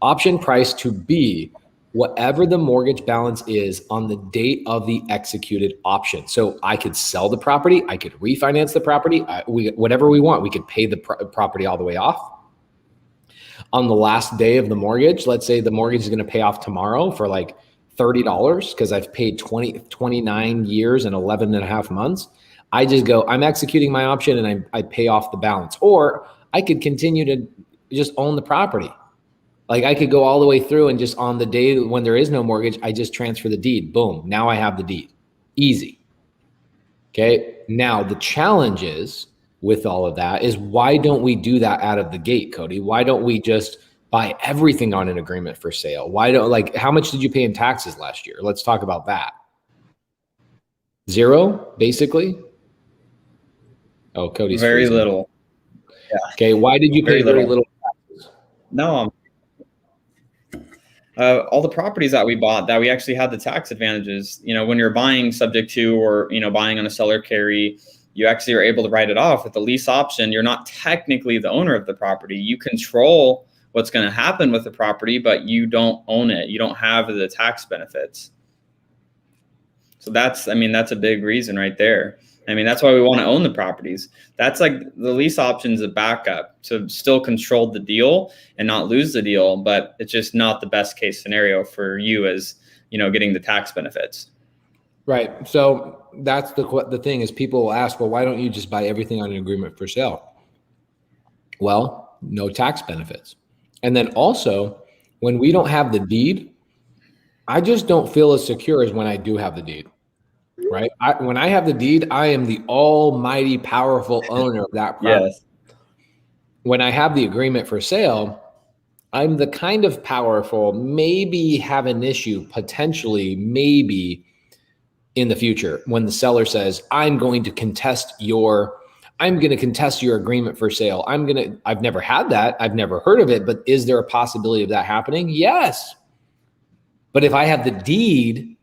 Option price to be whatever the mortgage balance is on the date of the executed option. So I could sell the property, I could refinance the property, whatever we want. We could pay the property all the way off. On the last day of the mortgage, let's say the mortgage is going to pay off tomorrow for like $30 because I've paid 29 years and 11 and a half months. I just go, I'm executing my option and I pay off the balance. Or I could continue to just own the property. Like I could go all the way through and just on the day when there is no mortgage, I just transfer the deed. Boom. Now I have the deed. Easy. Okay. Now the challenge is with all of that is why don't we do that out of the gate, Cody? Why don't we just buy everything on an agreement for sale? How much did you pay in taxes last year? Let's talk about that. Zero, basically. Oh, Cody's very freezing. little. Yeah. Okay. Why did you pay very little? No, all the properties that we bought that we actually had the tax advantages, when you're buying subject to, or, buying on a seller carry, you actually are able to write it off. With the lease option, you're not technically the owner of the property. You control what's going to happen with the property, but you don't own it. You don't have the tax benefits. So that's a big reason right there. That's why we want to own the properties. That's like the lease option is a backup to still control the deal and not lose the deal, but it's just not the best case scenario for you as, getting the tax benefits. Right. So that's the thing is people will ask, well, why don't you just buy everything on an agreement for sale? Well, no tax benefits. And then also when we don't have the deed, I just don't feel as secure as when I do have the deed. Right. When I have the deed, I am the almighty powerful owner of that property. Yes. When I have the agreement for sale, I'm the kind of powerful, maybe have an issue, potentially, maybe in the future when the seller says, I'm going to contest your agreement for sale. I've never had that. I've never heard of it, but is there a possibility of that happening? Yes. But if I have the deed,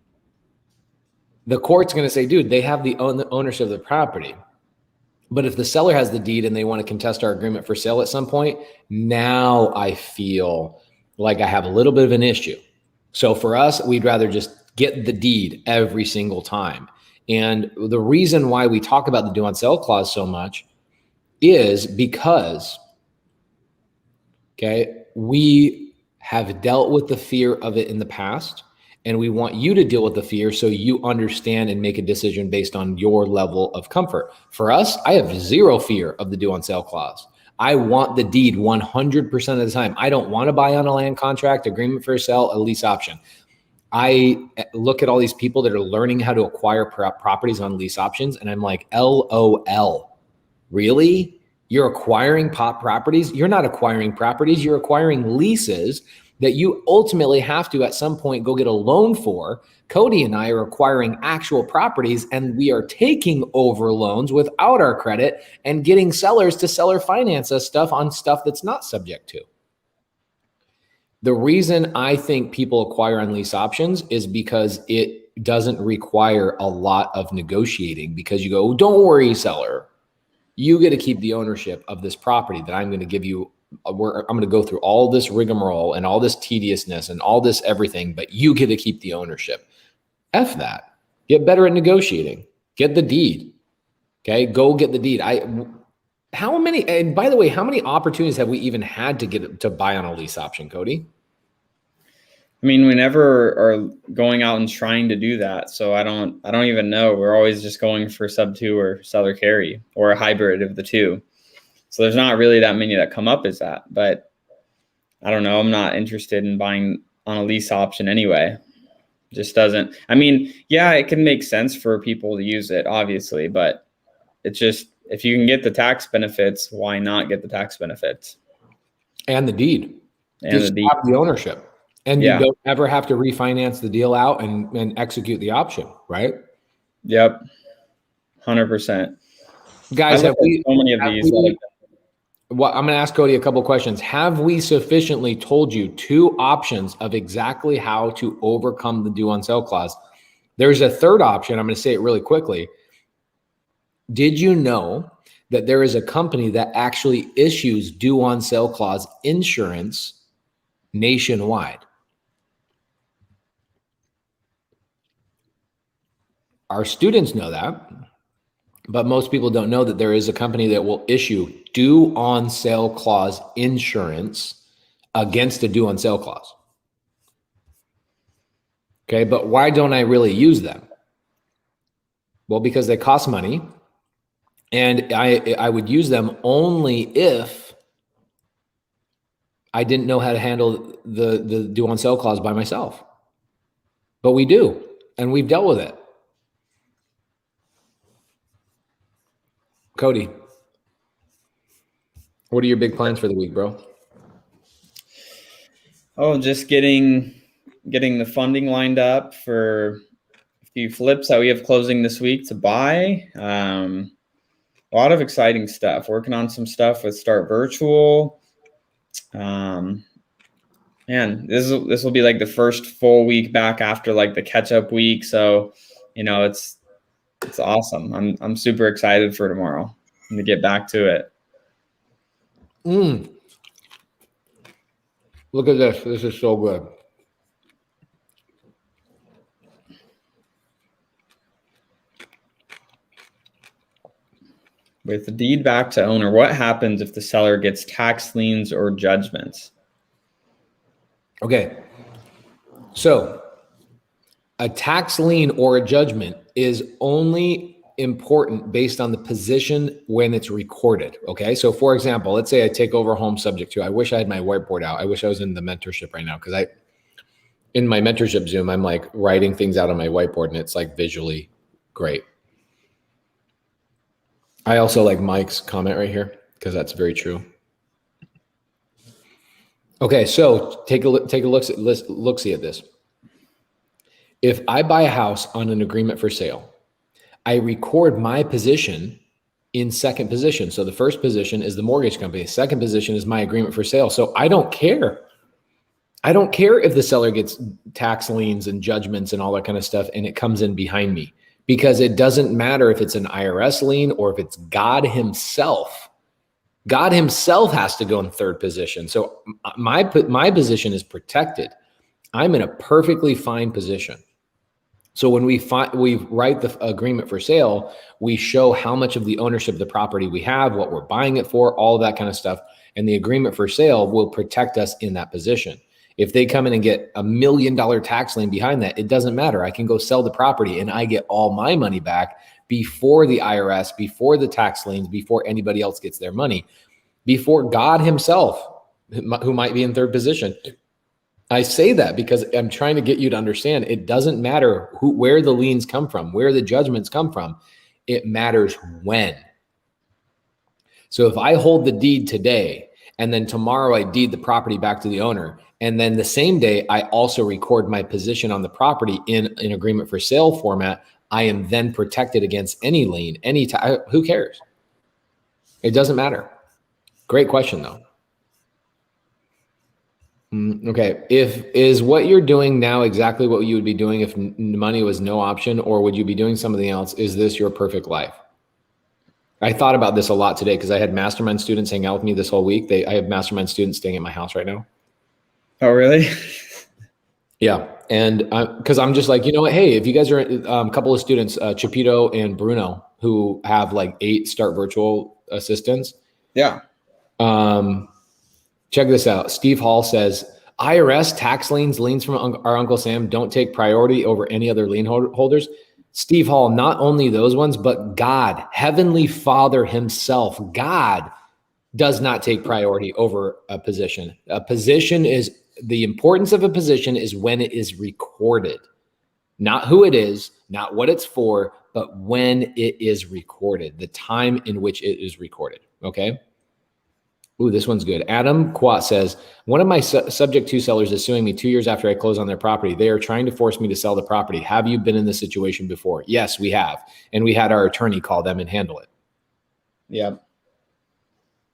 the court's going to say, dude, they have the ownership of the property. But if the seller has the deed and they want to contest our agreement for sale at some point, now I feel like I have a little bit of an issue. So for us, we'd rather just get the deed every single time. And the reason why we talk about the due on sale clause so much is because, we have dealt with the fear of it in the past. And we want you to deal with the fear so you understand and make a decision based on your level of comfort. For us, I have zero fear of the due on sale clause. I want the deed 100% of the time. I don't want to buy on a land contract, agreement for sale, a lease option. I look at all these people that are learning how to acquire properties on lease options, and I'm like, LOL. Really? You're acquiring properties? You're not acquiring properties. You're acquiring leases that you ultimately have to at some point go get a loan for. Cody and I are acquiring actual properties, and we are taking over loans without our credit and getting sellers to seller finance us stuff on stuff that's not subject to. The reason I think people acquire on lease options is because it doesn't require a lot of negotiating, because you go, don't worry, seller, you get to keep the ownership of this property that I'm going to give you. I'm going to go through all this rigmarole and all this tediousness and all this everything, but you get to keep the ownership. F that. Get better at negotiating. Get the deed. Okay, go get the deed. How many opportunities have we even had to buy on a lease option, Cody? We never are going out and trying to do that. So I don't even know. We're always just going for sub 2 or seller carry or a hybrid of the two. So there's not really that many that come up as that, but I don't know. I'm not interested in buying on a lease option anyway. Just doesn't. Yeah, it can make sense for people to use it, obviously, but it's just, if you can get the tax benefits, why not get the tax benefits? And the deed. And just have the ownership. And you don't ever have to refinance the deal out and execute the option, right? Yep. 100%. Guys, have we so many of these? Well, I'm going to ask Cody a couple of questions. Have we sufficiently told you 2 options of exactly how to overcome the due on sale clause? There's a third option. I'm going to say it really quickly. Did you know that there is a company that actually issues due on sale clause insurance nationwide? Our students know that. But most people don't know that there is a company that will issue due on sale clause insurance against a due on sale clause. Okay, but why don't I really use them? Well, because they cost money, and I would use them only if I didn't know how to handle the due on sale clause by myself. But we do, and we've dealt with it. Cody, what are your big plans for the week, bro? Oh, just getting the funding lined up for few flips that we have closing this week to buy. A lot of exciting stuff. Working on some stuff with Start Virtual. Man, this will be like the first full week back after like the catch up week. So, it's awesome. I'm super excited for tomorrow and to get back to it. Look at this. This is so good. With the deed back to owner, what happens if the seller gets tax liens or judgments? Okay. So a tax lien or a judgment is only important based on the position when it's recorded. Okay. So for example, let's say I take over a home subject to, I wish I had my whiteboard out. I wish I was in the mentorship right now. Cause in my mentorship Zoom, I'm like writing things out on my whiteboard and it's like visually great. I also like Mike's comment right here because that's very true. Okay, so take a look see at this. If I buy a house on an agreement for sale, I record my position in second position. So the first position is the mortgage company. The second position is my agreement for sale. So I don't care. I don't care if the seller gets tax liens and judgments and all that kind of stuff and it comes in behind me. Because it doesn't matter if it's an IRS lien or if it's God himself. God himself has to go in third position. So my position is protected. I'm in a perfectly fine position. So when we write the agreement for sale, we show how much of the ownership of the property we have, what we're buying it for, all of that kind of stuff. And the agreement for sale will protect us in that position. If they come in and get $1 million tax lien behind that, it doesn't matter. I can go sell the property and I get all my money back before the IRS, before the tax liens, before anybody else gets their money, before God himself, who might be in third position. I say that because I'm trying to get you to understand it doesn't matter where the liens come from, where the judgments come from. It matters when. So if I hold the deed today and then tomorrow I deed the property back to the owner, and then the same day, I also record my position on the property in an agreement for sale format, I am then protected against any lien, any time. Who cares? It doesn't matter. Great question, though. Okay. Is what you're doing now exactly what you would be doing if money was no option, or would you be doing something else? Is this your perfect life? I thought about this a lot today because I had mastermind students hang out with me this whole week. I have mastermind students staying at my house right now. Oh, really? Yeah. And because I'm just like, you know what? Hey, if you guys are a couple of students, Chapito and Bruno, who have like 8 Start Virtual assistants. Yeah. Check this out. Steve Hall says, IRS tax liens from our Uncle Sam don't take priority over any other lien holders. Steve Hall, not only those ones, but God, Heavenly Father himself, God does not take priority over a position. A position is, the importance of a position is when it is recorded, not who it is, not what it's for, but when it is recorded, the time in which it is recorded. Okay. Ooh, this one's good. Adam Quat says, one of my subject to sellers is suing me 2 years after I close on their property. They are trying to force me to sell the property. Have you been in this situation before? Yes, we have. And we had our attorney call them and handle it. Yeah.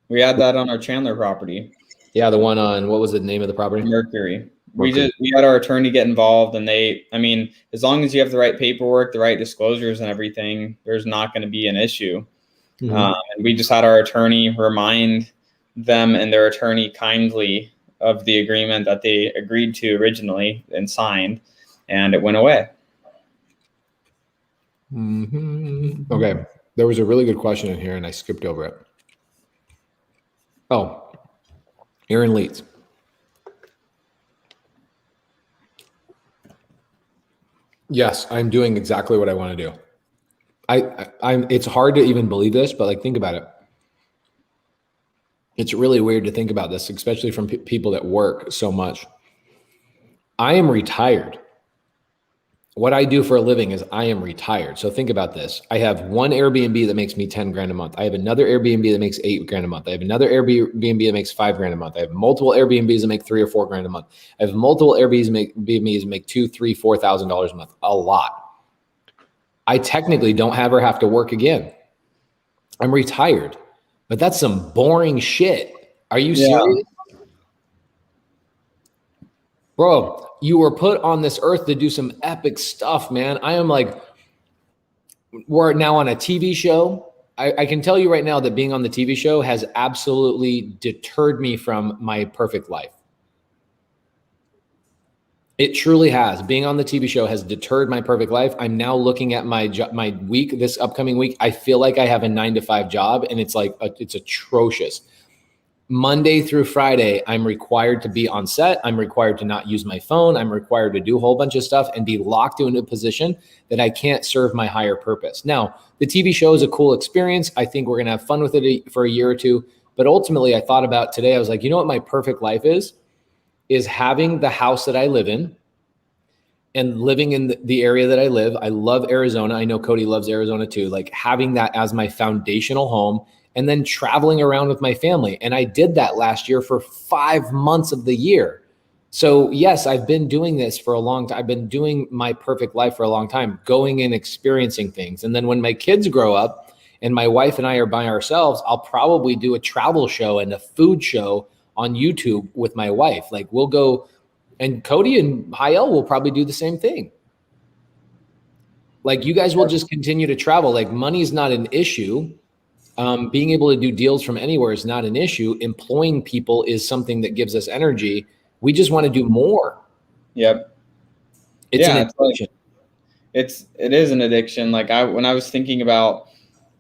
We had that on our Chandler property. Yeah, the one on, what was the name of the property? Mercury. We had our attorney get involved, and as long as you have the right paperwork, the right disclosures and everything, there's not going to be an issue. Mm-hmm. And we just had our attorney remind them and their attorney kindly of the agreement that they agreed to originally and signed, and it went away. Mm-hmm. Okay. There was a really good question in here and I skipped over it. Oh, Aaron Leeds. Yes, I'm doing exactly what I want to do. It's hard to even believe this, but like, think about it. It's really weird to think about this, especially from people that work so much. I am retired. What I do for a living is I am retired. So think about this. I have one Airbnb that makes me 10 grand a month. I have another Airbnb that makes 8 grand a month. I have another Airbnb that makes 5 grand a month. I have multiple Airbnbs that make 3 or 4 grand a month. I have multiple Airbnbs that make $2,000, $3,000, $4,000 a month. A lot. I technically don't ever have to work again. I'm retired, but that's some boring shit. Are you serious? Bro, you were put on this earth to do some epic stuff, man. I am like, we're now on a TV show. I can tell you right now that being on the TV show has absolutely deterred me from my perfect life. It truly has. Being on the TV show has deterred my perfect life. I'm now looking at my week, this upcoming week. I feel like I have a 9-to-5 job, and it's like, it's atrocious. Monday through Friday, I'm required to be on set. I'm required to not use my phone. I'm required to do a whole bunch of stuff and be locked into a position that I can't serve my higher purpose. Now, the TV show is a cool experience. I think we're going to have fun with it for a year or two. But ultimately, I thought about today, I was like, you know what my perfect life is having the house that I live in and living in the area that I live. I love Arizona. I know Cody loves Arizona too. Like having that as my foundational home and then traveling around with my family. And I did that last year for 5 months of the year. So yes, I've been doing this for a long time. I've been doing my perfect life for a long time, going and experiencing things. And then when my kids grow up and my wife and I are by ourselves, I'll probably do a travel show and a food show on YouTube with my wife. Like we'll go, and Cody and Hyel will probably do the same thing. Like you guys will just continue to travel. Like money is not an issue. Being able to do deals from anywhere is not an issue. Employing people is something that gives us energy. We just want to do more. Yep. It's an addiction. It is an addiction. Like when I was thinking about,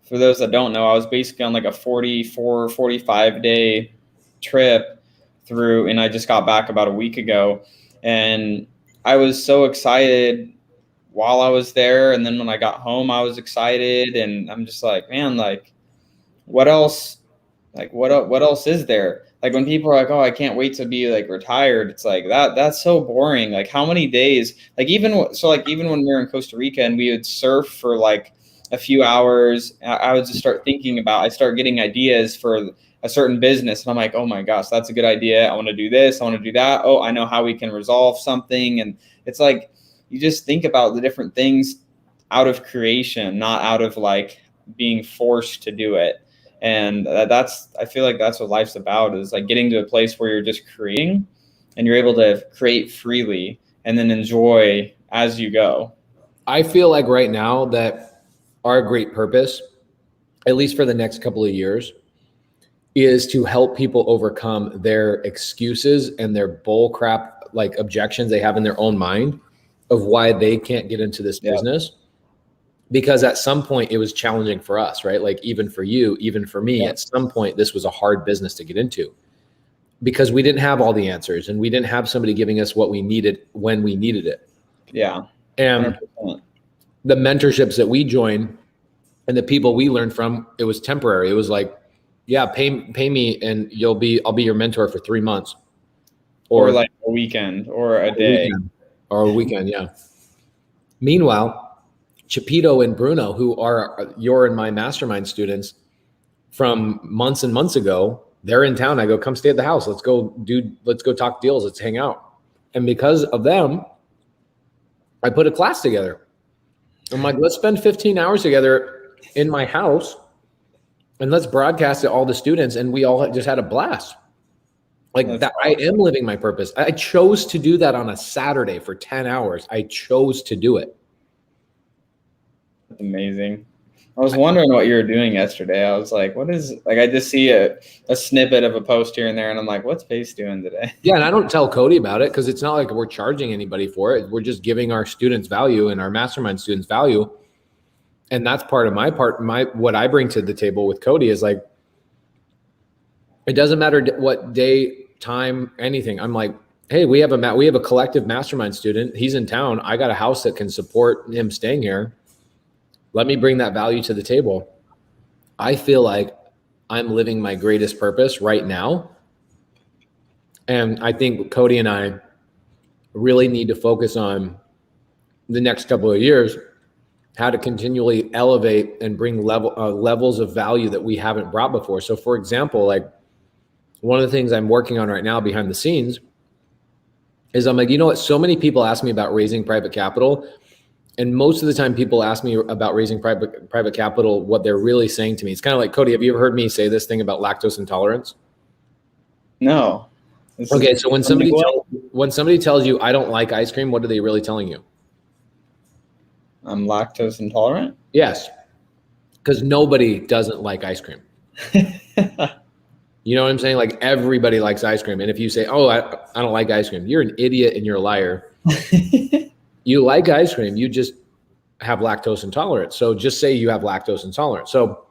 for those that don't know, I was basically on like a 45 day trip through, and I just got back about a week ago, and I was so excited while I was there. And then when I got home, I was excited, and I'm just like, man, like what else? Like what else is there? Like when people are like, oh, I can't wait to be like retired. It's like that's so boring. Like how many days, like even when we were in Costa Rica and we would surf for like a few hours, I would just start thinking about, I start getting ideas for a certain business. And I'm like, oh my gosh, that's a good idea. I want to do this. I want to do that. Oh, I know how we can resolve something. And it's like, you just think about the different things out of creation, not out of like being forced to do it. And I feel like that's what life's about, is like getting to a place where you're just creating and you're able to create freely and then enjoy as you go. I feel like right now that our great purpose, at least for the next couple of years, is to help people overcome their excuses and their bull crap, like objections they have in their own mind of why they can't get into this business. Because at some point it was challenging for us, right? Like even for you, even for me, at some point, this was a hard business to get into because we didn't have all the answers and we didn't have somebody giving us what we needed when we needed it. Yeah. And 100%. The mentorships that we joined and the people we learned from, it was temporary. It was like, yeah, pay me and I'll be your mentor for 3 months. Or like a weekend or a day. Or a weekend, yeah. Meanwhile, Chapito and Bruno, who are your and my mastermind students from months and months ago, they're in town. I go, come stay at the house. Let's go talk deals. Let's hang out. And because of them, I put a class together. I'm like, let's spend 15 hours together in my house and let's broadcast to all the students. And we all just had a blast. Like that's that, awesome. I am living my purpose. I chose to do that on a Saturday for 10 hours. I chose to do it. That's amazing. I was wondering what you were doing yesterday. I was like, I just see a snippet of a post here and there, and I'm like, what's Pace doing today? Yeah, and I don't tell Cody about it because it's not like we're charging anybody for it. We're just giving our students value and our mastermind students value. And that's part of what I bring to the table with Cody is like, it doesn't matter what day, time, anything. I'm like, hey, we have a collective mastermind student. He's in town. I got a house that can support him staying here. Let me bring that value to the table. I feel like I'm living my greatest purpose right now. And I think Cody and I really need to focus on the next couple of years, how to continually elevate and bring levels of value that we haven't brought before. So for example, like one of the things I'm working on right now behind the scenes is I'm like, you know what? So many people ask me about raising private capital. And most of the time people ask me about raising private capital, what they're really saying to me, it's kind of like, Cody, have you ever heard me say this thing about lactose intolerance? No. Okay, so when somebody tells you I don't like ice cream, what are they really telling you? I'm lactose intolerant? Yes, because nobody doesn't like ice cream. You know what I'm saying? Like everybody likes ice cream. And if you say, oh, I don't like ice cream, you're an idiot and you're a liar. You like ice cream, you just have lactose intolerance. So just say you have lactose intolerance. So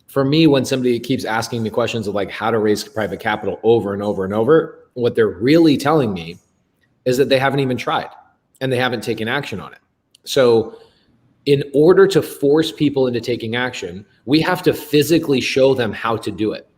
for me, when somebody keeps asking me questions of like how to raise private capital over and over and over, what they're really telling me is that they haven't even tried and they haven't taken action on it. So in order to force people into taking action, we have to physically show them how to do it.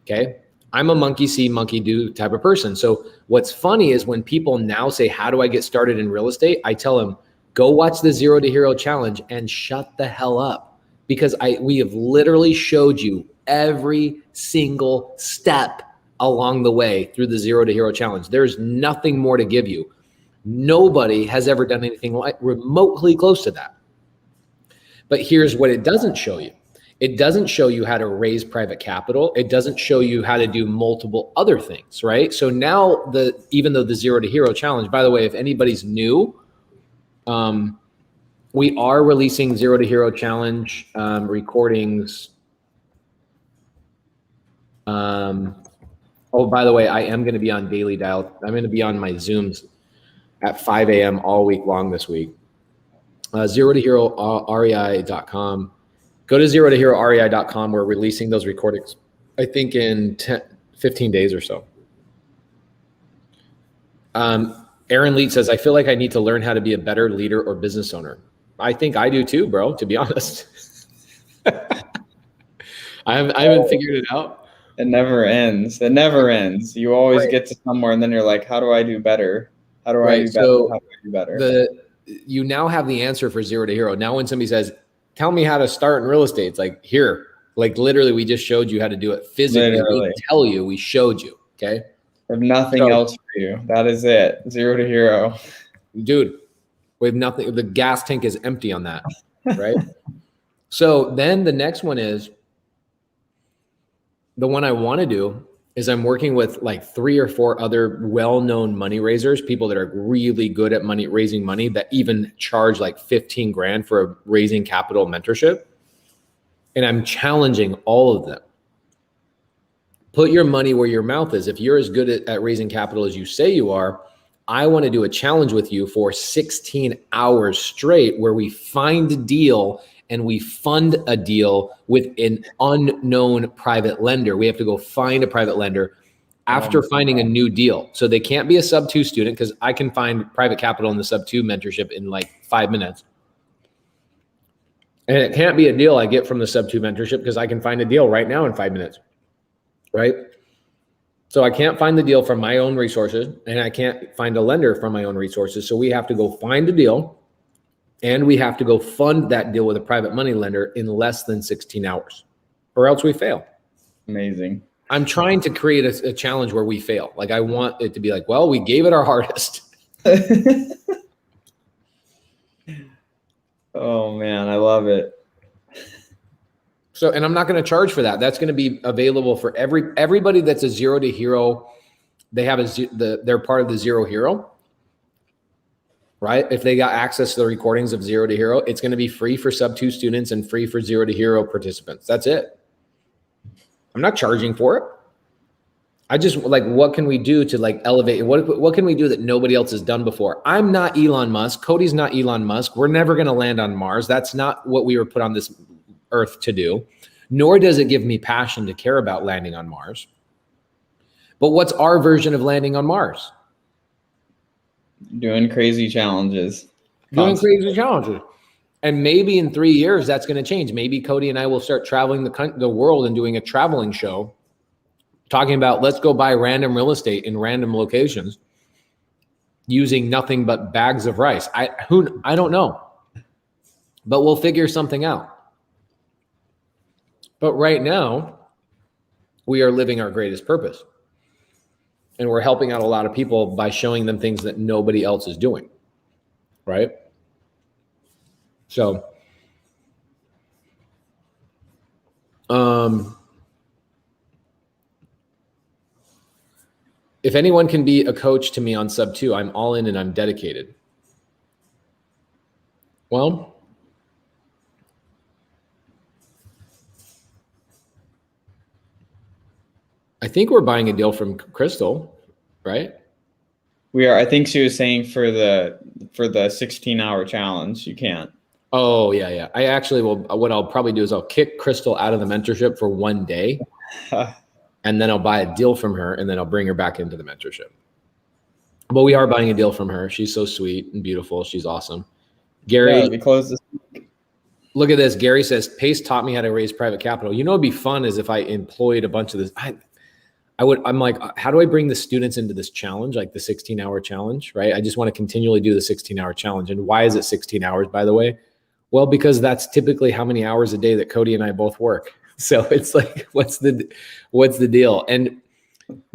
Okay. I'm a monkey see, monkey do type of person. So what's funny is when people now say, how do I get started in real estate? I tell them, go watch the 0 to Hero challenge and shut the hell up. Because we have literally showed you every single step along the way through the 0 to Hero challenge. There's nothing more to give you. Nobody has ever done anything like remotely close to that. But here's what it doesn't show you. It doesn't show you how to raise private capital. It doesn't show you how to do multiple other things, right? So now even though the 0 to Hero challenge, by the way, if anybody's new, we are releasing 0 to Hero challenge recordings. Oh, by the way, I am going to be on Daily Dial. I'm going to be on my Zooms at 5 a.m. all week long this week. 0 to Hero REI.com. Go to 0 to Hero REI.com. We're releasing those recordings, I think in 15 days or so. Aaron Lead says, I feel like I need to learn how to be a better leader or business owner. I think I do too, bro, to be honest. I haven't figured it out. It never ends. It never ends. You always get to somewhere and then you're like, how do I do better? How do I do better? So how do I do better? You now have the answer for 0 to Hero. Now when somebody says, tell me how to start in real estate, it's like, here, like literally we just showed you how to do it physically. Literally. We didn't tell you, we showed you, okay? We have nothing else for you. That is it. 0 to Hero. Dude, we have nothing. The gas tank is empty on that, right? So then the next one is, the one I want to do is I'm working with like 3 or 4 other well-known money raisers, people that are really good at raising money that even charge like 15 grand for a raising capital mentorship. And I'm challenging all of them. Put your money where your mouth is. If you're as good at raising capital as you say you are, I want to do a challenge with you for 16 hours straight where we find a deal and we fund a deal with an unknown private lender. We have to go find a private lender after finding a new deal. So they can't be a sub-2 student because I can find private capital in the sub-2 mentorship in like 5 minutes. And it can't be a deal I get from the sub-2 mentorship because I can find a deal right now in 5 minutes, right? So I can't find the deal from my own resources and I can't find a lender from my own resources. So we have to go find a deal and we have to go fund that deal with a private money lender in less than 16 hours or else we fail. Amazing. I'm trying to create a challenge where we fail. Like I want it to be like, well, we gave it our hardest. Oh man, I love it. So, and I'm not going to charge for that. That's going to be available for everybody that's a 0 to Hero. They have they're part of the 0 Hero, right? If they got access to the recordings of 0 to Hero, it's going to be free for sub-2 students and free for 0 to Hero participants. That's it. I'm not charging for it. I just like, what can we do to like elevate? What can we do that nobody else has done before? I'm not Elon Musk. Cody's not Elon Musk. We're never going to land on Mars. That's not what we were put on this earth to do, nor does it give me passion to care about landing on Mars. But what's our version of landing on Mars? Doing crazy challenges. Doing crazy challenges. And maybe in 3 years, that's going to change. Maybe Cody and I will start traveling the world and doing a traveling show, talking about let's go buy random real estate in random locations using nothing but bags of rice. I don't know, but we'll figure something out. But right now, we are living our greatest purpose. And we're helping out a lot of people by showing them things that nobody else is doing, right? So, if anyone can be a coach to me on sub 2, I'm all in and I'm dedicated. Well, I think we're buying a deal from Crystal, right? We are. I think she was saying for the 16-hour challenge, you can't. Oh, yeah. I actually will. What I'll probably do is I'll kick Crystal out of the mentorship for one day, and then I'll buy a deal from her, and then I'll bring her back into the mentorship. But we are buying a deal from her. She's so sweet and beautiful. She's awesome. Gary, we close this week. Look at this. Gary says, Pace taught me how to raise private capital. You know, it'd be fun is if I employed a bunch of this. I'm like, how do I bring the students into this challenge, like the 16-hour challenge, right? I just want to continually do the 16-hour challenge. And why is it 16 hours, by the way? Well, because that's typically how many hours a day that Cody and I both work. So it's like, what's the deal? And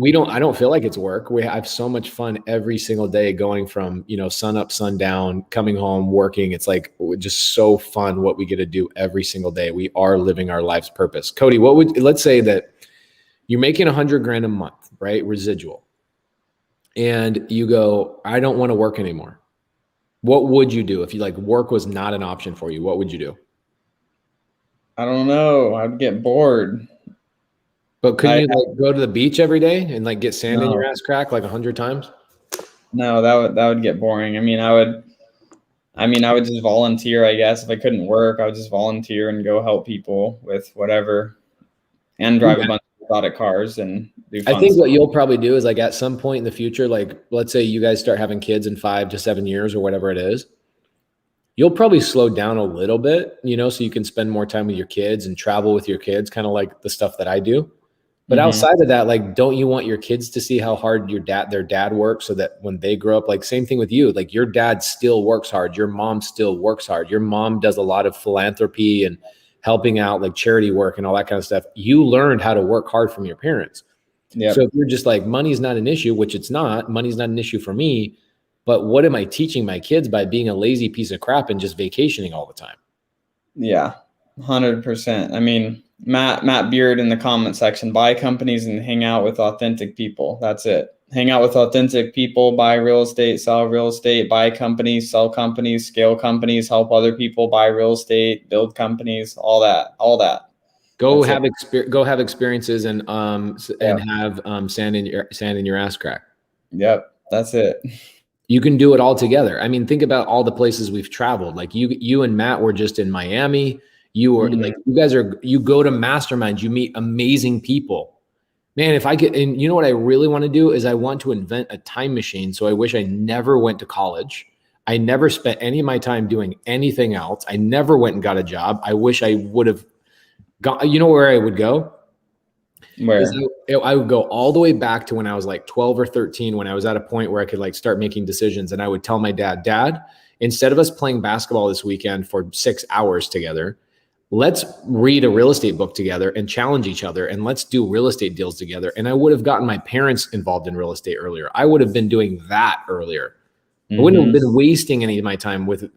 I don't feel like it's work. We have so much fun every single day going from, sun up, sun down, coming home, working. It's like just so fun what we get to do every single day. We are living our life's purpose. Cody, let's say that you're making $100,000 a month, right? Residual. And you go, I don't want to work anymore. What would you do if work was not an option for you? What would you do? I don't know. I'd get bored. But couldn't you go to the beach every day and get sand in your ass crack 100 times? No, that would get boring. I would just volunteer, I guess. If I couldn't work, I would just volunteer and go help people with whatever and drive a bunch of exotic cars and do fun I think stuff. what you'll probably do is at some point in the future, let's say you guys start having kids in 5 to 7 years or whatever it is, you'll probably slow down a little bit, so you can spend more time with your kids and travel with your kids, kind of like the stuff that I do. But outside of that, don't you want your kids to see how hard their dad works so that when they grow up, same thing with you, your dad still works hard. Your mom still works hard. Your mom does a lot of philanthropy and helping out charity work and all that kind of stuff. You learned how to work hard from your parents. Yep. So if you're just money's not an issue, which it's not, money's not an issue for me, but what am I teaching my kids by being a lazy piece of crap and just vacationing all the time? Yeah, 100%. Matt Beard in the comment section, buy companies and hang out with authentic people. That's it. Hang out with authentic people, buy real estate, sell real estate, buy companies, sell companies, scale companies, help other people buy real estate, build companies, all that. Go have experiences and have sand in your ass crack. Yep, that's it. You can do it all together. Think about all the places we've traveled. You and Matt were just in Miami. You were you go to masterminds, you meet amazing people. Man, if I could, and you know what I really want to do is I want to invent a time machine. So I wish I never went to college. I never spent any of my time doing anything else. I never went and got a job. I wish I would have got, where I would go? Where? I would go all the way back to when I was 12 or 13, when I was at a point where I could start making decisions. And I would tell my dad, instead of us playing basketball this weekend for 6 hours together, let's read a real estate book together and challenge each other. And let's do real estate deals together. And I would have gotten my parents involved in real estate earlier. I would have been doing that earlier. I wouldn't have been wasting any of my time with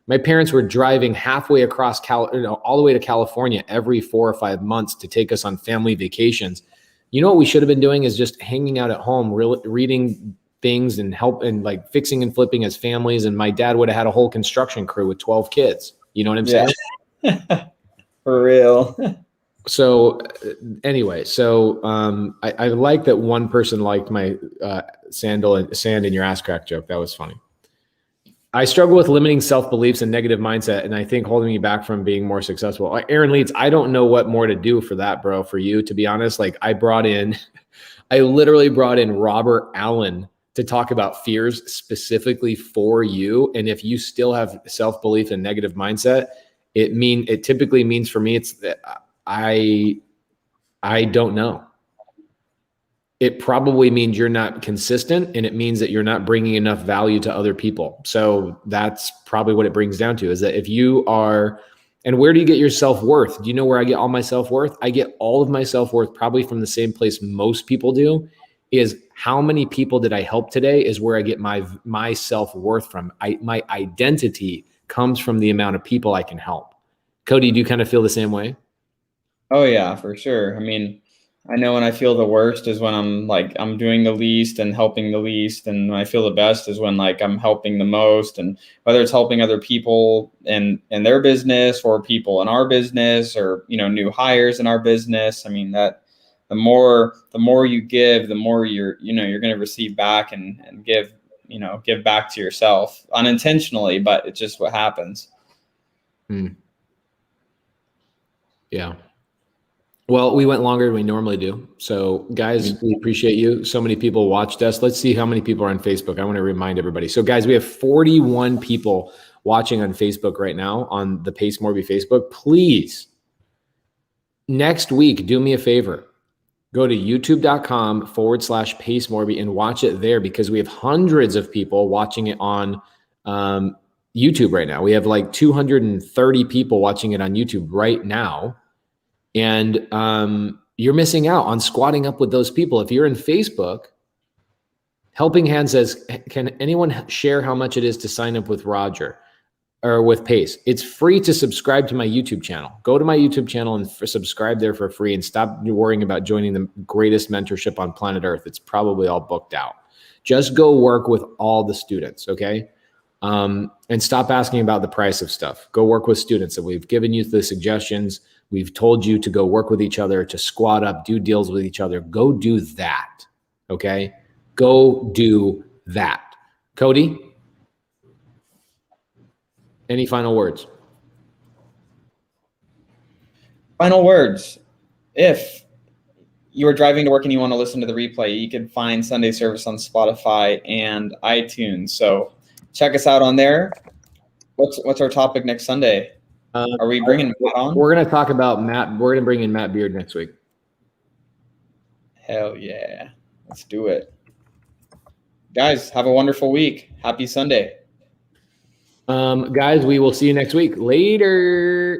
my parents were driving halfway across all the way to California every 4 or 5 months to take us on family vacations. You know what we should have been doing is just hanging out at home, reading things and fixing and flipping as families. And my dad would have had a whole construction crew with 12 kids. You know what I'm saying? For real. So anyway, I like that one person liked my sand in your ass crack joke. That was funny. I struggle with limiting self-beliefs and negative mindset, and I think holding me back from being more successful. Aaron Leeds, I don't know what more to do for that, bro, for you, to be honest. I literally brought in Robert Allen to talk about fears specifically for you. And if you still have self-belief and negative mindset, it typically means for me, it's that I don't know. It probably means you're not consistent, and it means that you're not bringing enough value to other people. So that's probably what it brings down to, is that if you are, and where do you get your self-worth? Do you know where I get all my self-worth? I get all of my self-worth probably from the same place most people do, is how many people did I help today is where I get my self-worth from. My identity comes from the amount of people I can help. Cody, do you kind of feel the same way? Oh yeah, for sure. I mean, I know when I feel the worst is when I'm doing the least and helping the least. And when I feel the best is when like I'm helping the most, and whether it's helping other people in their business or people in our business or, you know, new hires in our business. I mean, that the more you give, the more you're going to receive back and give back to yourself unintentionally, but it's just what happens. Yeah. Well, we went longer than we normally do. So guys, we appreciate you. So many people watched us. Let's see how many people are on Facebook. I want to remind everybody. So guys, we have 41 people watching on Facebook right now on the Pace Morby Facebook. Please, next week, do me a favor. Go to youtube.com/Pace Morby and watch it there, because we have hundreds of people watching it on YouTube right now. We have like 230 people watching it on YouTube right now. And you're missing out on squatting up with those people. If you're in Facebook, Helping Hand says, can anyone share how much it is to sign up with Roger or with Pace? It's free to subscribe to my YouTube channel. Go to my YouTube channel and subscribe there for free, and stop worrying about joining the greatest mentorship on planet Earth. It's probably all booked out. Just go work with all the students, okay? And stop asking about the price of stuff. Go work with students. And we've given you the suggestions. We've told you to go work with each other, to squat up, do deals with each other. Go do that, okay? Go do that. Cody, any final words? Final words. If you are driving to work and you want to listen to the replay, you can find Sunday Service on Spotify and iTunes. So check us out on there. What's our topic next Sunday? Are we bringing Matt on? We're going to talk about Matt. We're going to bring in Matt Beard next week. Hell yeah. Let's do it. Guys, have a wonderful week. Happy Sunday. Guys, we will see you next week. Later.